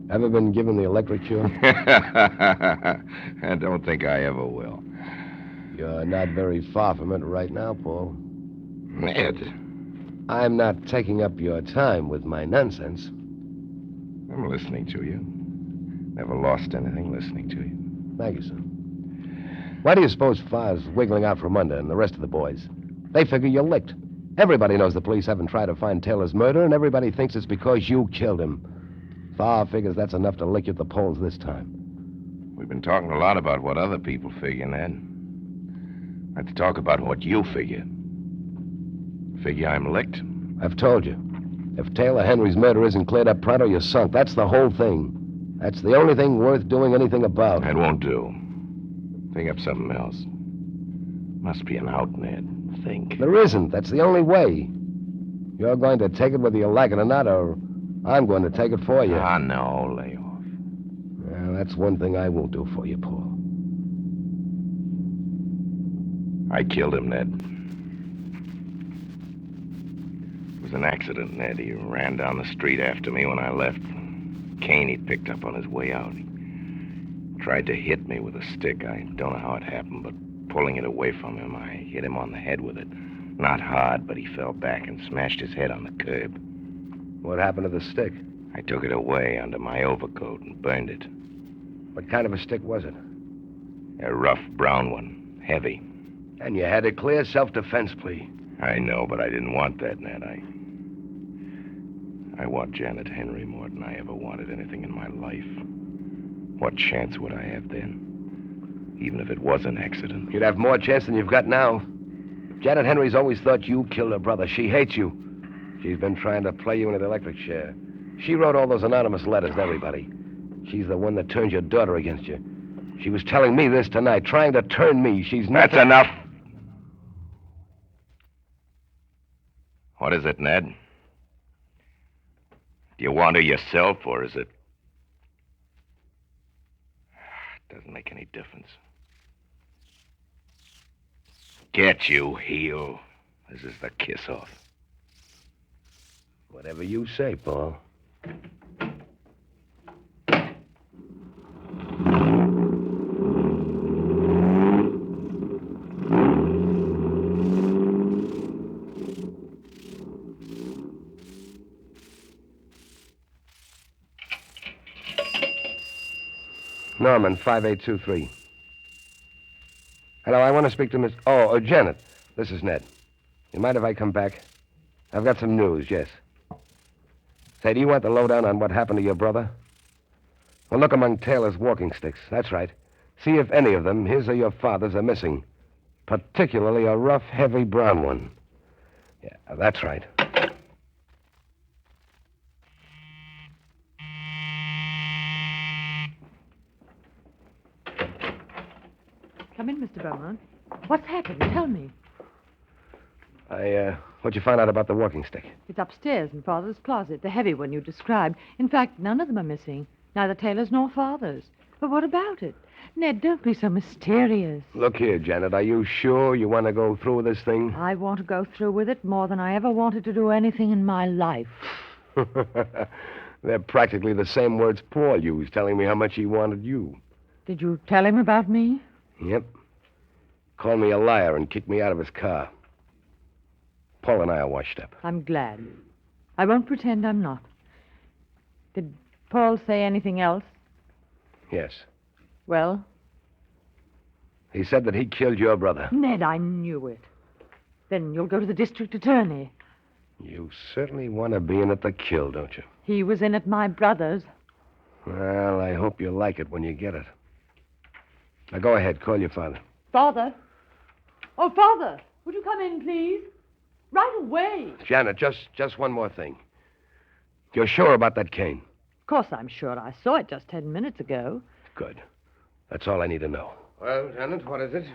Ever been given the electric chair? I don't think I ever will. You're not very far from it right now, Paul. Ned. I'm not taking up your time with my nonsense. I'm listening to you. Never lost anything listening to you. Thank you, sir. Why do you suppose Farr's wiggling out from under and the rest of the boys? They figure you're licked. Everybody knows the police haven't tried to find Taylor's murder, and everybody thinks it's because you killed him. Farr figures that's enough to lick you at the polls this time. We've been talking a lot about what other people figure, Ned. Let's talk about what you figure. Figure I'm licked? I've told you. If Taylor Henry's murder isn't cleared up pronto, you're sunk. That's the whole thing. That's the only thing worth doing anything about. That won't do. Think up something else. Must be an out, Ned. Think. There isn't. That's the only way. You're going to take it whether you like it or not, or I'm going to take it for you. Ah, no, lay off. Well, that's one thing I won't do for you, Paul. I killed him, Ned. It was an accident, Ned. He ran down the street after me when I left. Cane he'd picked up on his way out. He tried to hit me with a stick. I don't know how it happened, but pulling it away from him, I hit him on the head with it. Not hard, but he fell back and smashed his head on the curb. What happened to the stick? I took it away under my overcoat and burned it. What kind of a stick was it? A rough brown one, heavy. And you had a clear self-defense plea. I know, but I didn't want that, Ned. I want Janet Henry more than I ever wanted anything in my life. What chance would I have then? Even if it was an accident. You'd have more chance than you've got now. Janet Henry's always thought you killed her brother. She hates you. She's been trying to play you into the electric chair. She wrote all those anonymous letters to everybody. She's the one that turned your daughter against you. She was telling me this tonight, trying to turn me. She's not... That's enough. What is it, Ned? Do you want her yourself, or is it... It doesn't make any difference. Get you, heel. This is the kiss-off. Whatever you say, Paul. Norman, 5823. Hello, I want to speak to Miss... Janet. This is Ned. You mind if I come back? I've got some news, yes. Say, do you want the lowdown on what happened to your brother? Well, look among Taylor's walking sticks. That's right. See if any of them, his or your father's, are missing. Particularly a rough, heavy brown one. Yeah, that's right. Come in, Mr. Beaumont. What's happened? Tell me. What'd you find out about the walking stick? It's upstairs in Father's closet, the heavy one you described. In fact, none of them are missing. Neither Taylor's nor Father's. But what about it? Ned, don't be so mysterious. Look here, Janet. Are you sure you want to go through with this thing? I want to go through with it more than I ever wanted to do anything in my life. They're practically the same words Paul used, telling me how much he wanted you. Did you tell him about me? Yep. Called me a liar and kicked me out of his car. Paul and I are washed up. I'm glad. I won't pretend I'm not. Did Paul say anything else? Yes. Well? He said that he killed your brother. Ned, I knew it. Then you'll go to the district attorney. You certainly want to be in at the kill, don't you? He was in at my brother's. Well, I hope you like it when you get it. Now, go ahead. Call your father. Father? Oh, Father! Would you come in, please? Right away. Janet, just one more thing. You're sure about that cane? Of course I'm sure. I saw it just 10 minutes ago. Good. That's all I need to know. Well, Janet, what is it?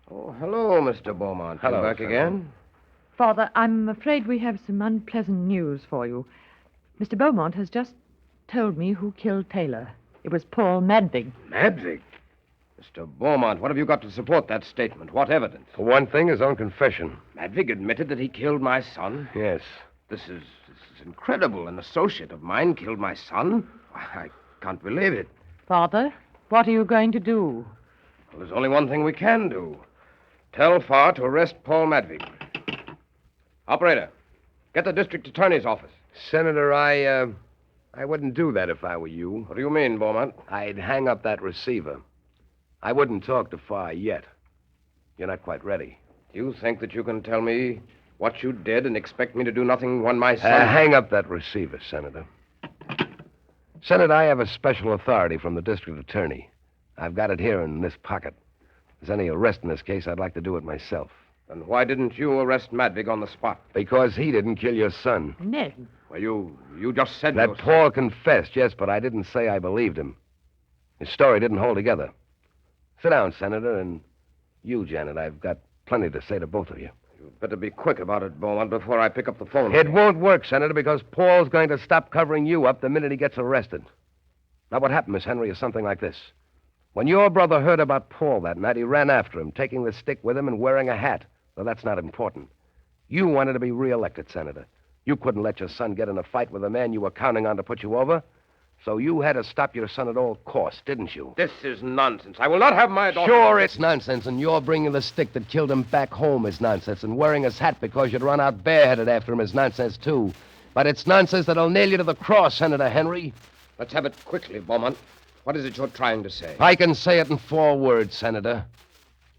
Oh, hello, Mr. Beaumont. Hello, You back fellow. again? Father, I'm afraid we have some unpleasant news for you. Mr. Beaumont has just told me who killed Taylor. It was Paul Madvig. Madvig? Mr. Beaumont, what have you got to support that statement? What evidence? For one thing, his own confession. Madvig admitted that he killed my son? Yes. This is incredible. An associate of mine killed my son? I can't believe it. Father, what are you going to do? Well, there's only one thing we can do. Tell Farr to arrest Paul Madvig. Operator, get the district attorney's office. Senator, I wouldn't do that if I were you. What do you mean, Beaumont? I'd hang up that receiver. I wouldn't talk to Farr yet. You're not quite ready. You think that you can tell me what you did and expect me to do nothing when my son... Hang up that receiver, Senator. Senator, I have a special authority from the district attorney. I've got it here in this pocket. If there's any arrest in this case, I'd like to do it myself. Then why didn't you arrest Madvig on the spot? Because he didn't kill your son. Ned. Well, you just said... That Paul confessed, yes, but I didn't say I believed him. His story didn't hold together. Sit down, Senator, and you, Janet. I've got plenty to say to both of you. You'd better be quick about it, Beaumont, before I pick up the phone. It won't work, Senator, because Paul's going to stop covering you up the minute he gets arrested. Now, what happened, Miss Henry, is something like this. When your brother heard about Paul that night, he ran after him, taking the stick with him and wearing a hat. Well, that's not important. You wanted to be reelected, Senator. You couldn't let your son get in a fight with a man you were counting on to put you over. So you had to stop your son at all costs, didn't you? This is nonsense. I will not have my daughter... Sure, it's nonsense, and you're bringing the stick that killed him back home is nonsense, and wearing his hat because you'd run out bareheaded after him is nonsense, too. But it's nonsense that'll nail you to the cross, Senator Henry. Let's have it quickly, Beaumont. What is it you're trying to say? I can say it in 4 words, Senator.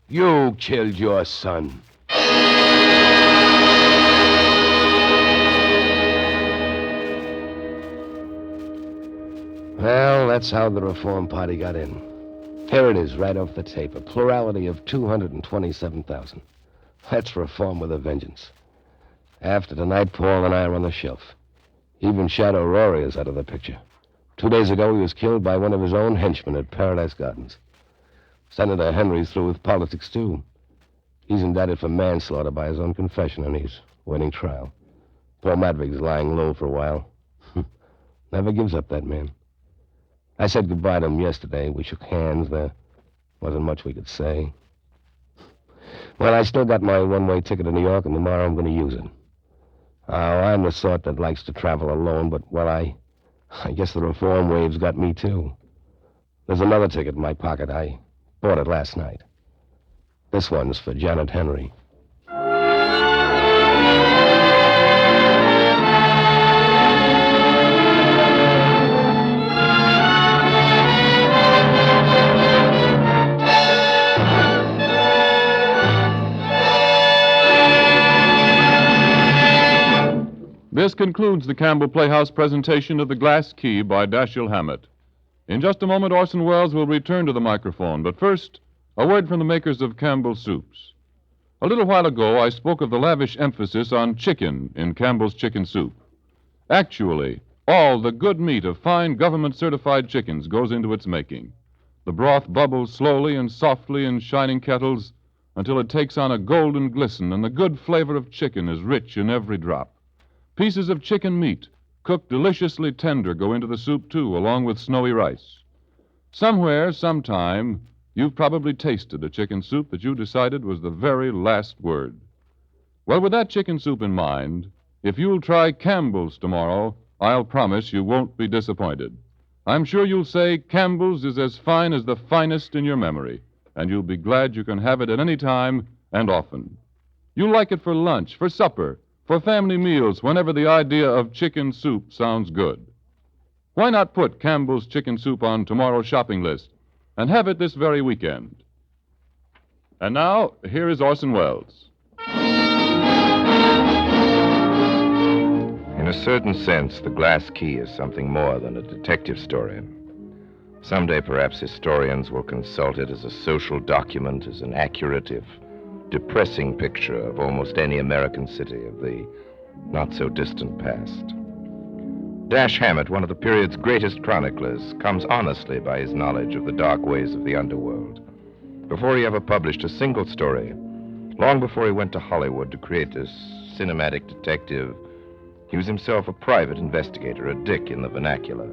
You killed your son. Well, that's how the Reform Party got in. Here it is, right off the tape. A plurality of 227,000. That's reform with a vengeance. After tonight, Paul and I are on the shelf. Even Shadow Rory is out of the picture. 2 days ago, he was killed by one of his own henchmen at Paradise Gardens. Senator Henry's through with politics, too. He's indicted for manslaughter by his own confession, and he's waiting trial. Paul Madvig's lying low for a while. Never gives up, that man. I said goodbye to him yesterday. We shook hands. There wasn't much we could say. Well, I still got my one-way ticket to New York, and tomorrow I'm going to use it. Oh, I'm the sort that likes to travel alone, but, well, I guess the reform wave's got me, too. There's another ticket in my pocket. I bought it last night. This one's for Janet Henry. This concludes the Campbell Playhouse presentation of The Glass Key by Dashiell Hammett. In just a moment, Orson Welles will return to the microphone, but first, a word from the makers of Campbell's Soups. A little while ago, I spoke of the lavish emphasis on chicken in Campbell's Chicken Soup. Actually, all the good meat of fine government-certified chickens goes into its making. The broth bubbles slowly and softly in shining kettles until it takes on a golden glisten, and the good flavor of chicken is rich in every drop. Pieces of chicken meat, cooked deliciously tender, go into the soup, too, along with snowy rice. Somewhere, sometime, you've probably tasted a chicken soup that you decided was the very last word. Well, with that chicken soup in mind, if you'll try Campbell's tomorrow, I'll promise you won't be disappointed. I'm sure you'll say Campbell's is as fine as the finest in your memory, and you'll be glad you can have it at any time and often. You'll like it for lunch, for supper, for family meals, whenever the idea of chicken soup sounds good. Why not put Campbell's Chicken Soup on tomorrow's shopping list and have it this very weekend? And now, here is Orson Welles. In a certain sense, The Glass Key is something more than a detective story. Someday, perhaps, historians will consult it as a social document, as an accurate, if depressing picture of almost any American city of the not-so-distant past. Dashiell Hammett, one of the period's greatest chroniclers, comes honestly by his knowledge of the dark ways of the underworld. Before he ever published a single story, long before he went to Hollywood to create this cinematic detective, he was himself a private investigator, a dick in the vernacular.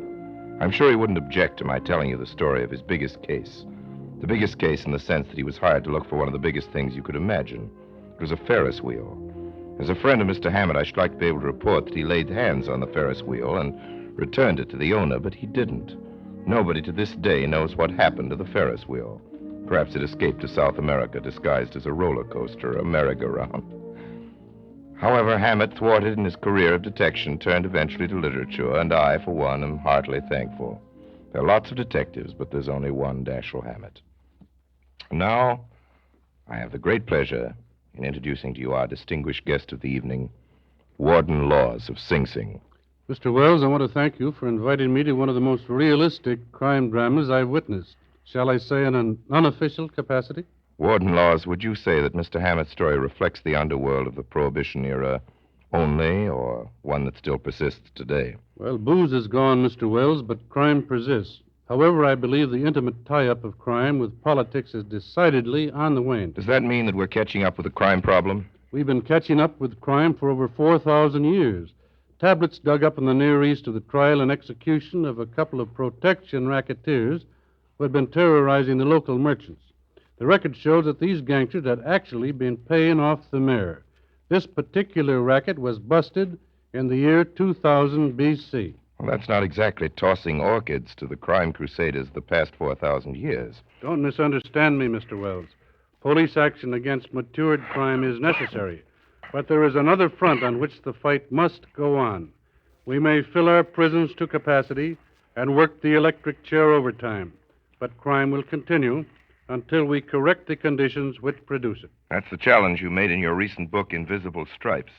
I'm sure he wouldn't object to my telling you the story of his biggest case. The biggest case in the sense that he was hired to look for one of the biggest things you could imagine. It was a Ferris wheel. As a friend of Mr. Hammett, I should like to be able to report that he laid hands on the Ferris wheel and returned it to the owner, but he didn't. Nobody to this day knows what happened to the Ferris wheel. Perhaps it escaped to South America disguised as a roller coaster, a merry-go-round. However, Hammett, thwarted in his career of detection, turned eventually to literature, and I, for one, am heartily thankful. There are lots of detectives, but there's only one Dashiell Hammett. Now, I have the great pleasure in introducing to you our distinguished guest of the evening, Warden Laws of Sing Sing. Mr. Welles, I want to thank you for inviting me to one of the most realistic crime dramas I've witnessed. Shall I say in an unofficial capacity? Warden Laws, would you say that Mr. Hammett's story reflects the underworld of the Prohibition era only, or one that still persists today? Well, booze is gone, Mr. Welles, but crime persists. However, I believe the intimate tie-up of crime with politics is decidedly on the wane. Does that mean that we're catching up with the crime problem? We've been catching up with crime for over 4,000 years. Tablets dug up in the Near East of the trial and execution of a couple of protection racketeers who had been terrorizing the local merchants. The record shows that these gangsters had actually been paying off the mayor. This particular racket was busted in the year 2000 B.C. Well, that's not exactly tossing orchids to the crime crusaders of the past 4,000 years. Don't misunderstand me, Mr. Welles. Police action against matured crime is necessary, but there is another front on which the fight must go on. We may fill our prisons to capacity and work the electric chair overtime, but crime will continue until we correct the conditions which produce it. That's the challenge you made in your recent book, Invisible Stripes.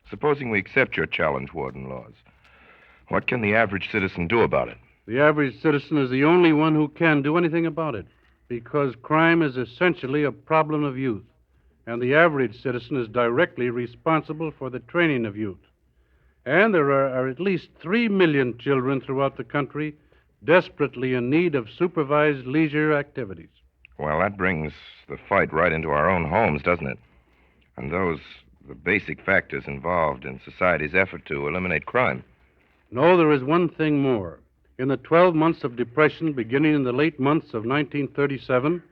Supposing we accept your challenge, Warden Laws, what can the average citizen do about it? The average citizen is the only one who can do anything about it, because crime is essentially a problem of youth, and the average citizen is directly responsible for the training of youth. And there are at least 3 million children throughout the country desperately in need of supervised leisure activities. Well, that brings the fight right into our own homes, doesn't it? And those, the basic factors involved in society's effort to eliminate crime. No, there is one thing more. In the 12 months of depression beginning in the late months of 1937,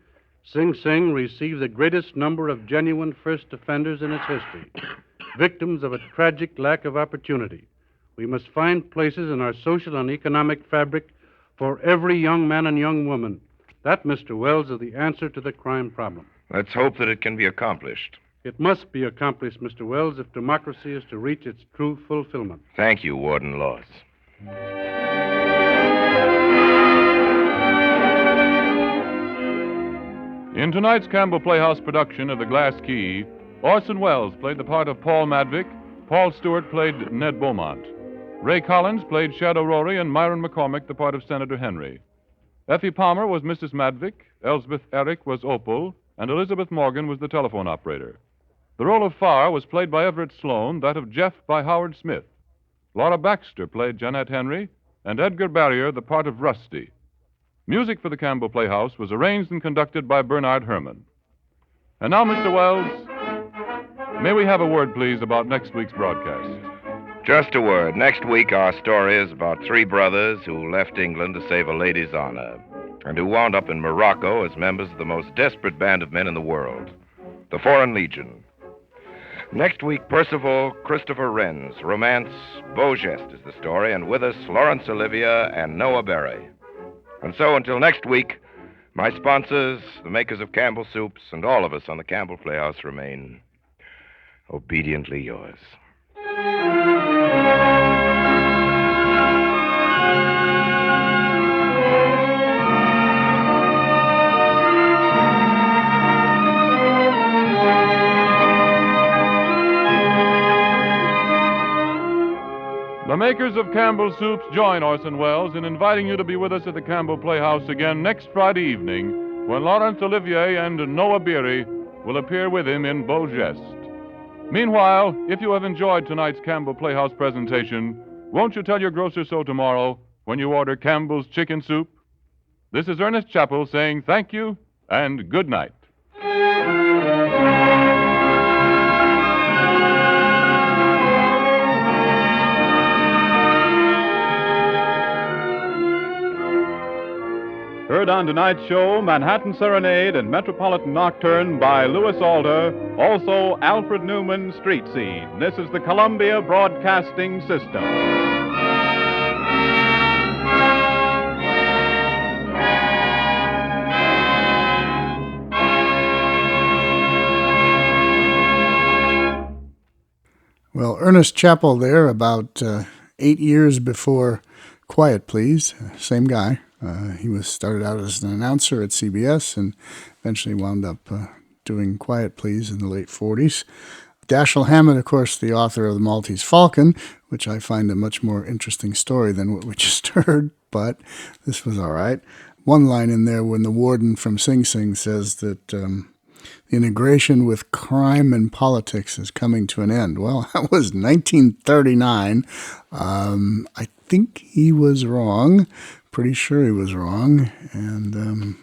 Sing Sing received the greatest number of genuine first offenders in its history, victims of a tragic lack of opportunity. We must find places in our social and economic fabric for every young man and young woman. That, Mr. Welles, is the answer to the crime problem. Let's hope that it can be accomplished. It must be accomplished, Mr. Welles, if democracy is to reach its true fulfillment. Thank you, Warden Laws. In tonight's Campbell Playhouse production of The Glass Key, Orson Welles played the part of Paul Madvick, Paul Stewart played Ned Beaumont. Ray Collins played Shadow Rory and Myron McCormick the part of Senator Henry. Effie Palmer was Mrs. Madvick, Elsbeth Eric was Opal, and Elizabeth Morgan was the telephone operator. The role of Farr was played by Everett Sloane, that of Jeff by Howard Smith. Laura Baxter played Jeanette Henry, and Edgar Barrier the part of Rusty. Music for the Campbell Playhouse was arranged and conducted by Bernard Herrmann. And now, Mr. Wells, may we have a word, please, about next week's broadcast? Just a word. Next week, our story is about three brothers who left England to save a lady's honor and who wound up in Morocco as members of the most desperate band of men in the world, the Foreign Legion. Next week, Percival Christopher Wren's romance, Beau Geste, is the story, and with us, Laurence Olivier and Noah Berry. And so, until next week, my sponsors, the makers of Campbell Soups, and all of us on the Campbell Playhouse remain obediently yours. The makers of Campbell Soups join Orson Welles in inviting you to be with us at the Campbell Playhouse again next Friday evening when Laurence Olivier and Noah Beery will appear with him in Beau Geste. Meanwhile, if you have enjoyed tonight's Campbell Playhouse presentation, won't you tell your grocer so tomorrow when you order Campbell's Chicken Soup? This is Ernest Chappell saying thank you and good night. Heard on tonight's show, Manhattan Serenade and Metropolitan Nocturne by Louis Alder, also Alfred Newman, Street Scene. This is the Columbia Broadcasting System. Well, Ernest Chappell there, about 8 years before Quiet Please, same guy. He started out as an announcer at CBS and eventually wound up doing Quiet Please in the late 40s. Dashiell Hammett, of course, the author of the Maltese Falcon, which I find a much more interesting story than what we just heard, but this was all right. One line in there when the warden from Sing Sing says that the integration with crime and politics is coming to an end. Well, that was 1939. I think he was wrong. Pretty sure he was wrong, and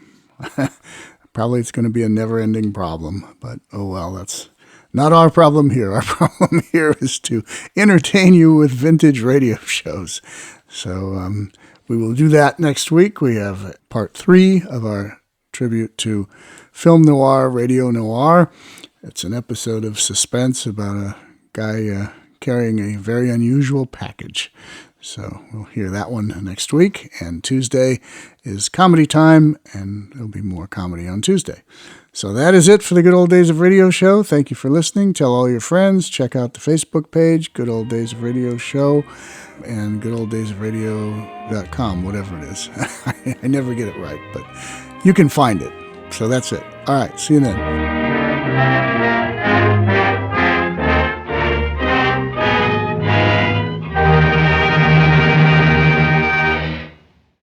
probably it's going to be a never-ending problem, but oh well, that's not our problem here. Our problem here is to entertain you with vintage radio shows. So we will do that next week. We have part 3 of our tribute to film noir, radio noir. It's an episode of suspense about a guy carrying a very unusual package. So we'll hear that one next week. And Tuesday is comedy time, and there'll be more comedy on Tuesday. So that is it for the Good Old Days of Radio Show. Thank you for listening. Tell all your friends. Check out the Facebook page, Good Old Days of Radio Show, and goodoldaysofradio.com, whatever it is. I never get it right, but you can find it. So that's it. All right. See you then.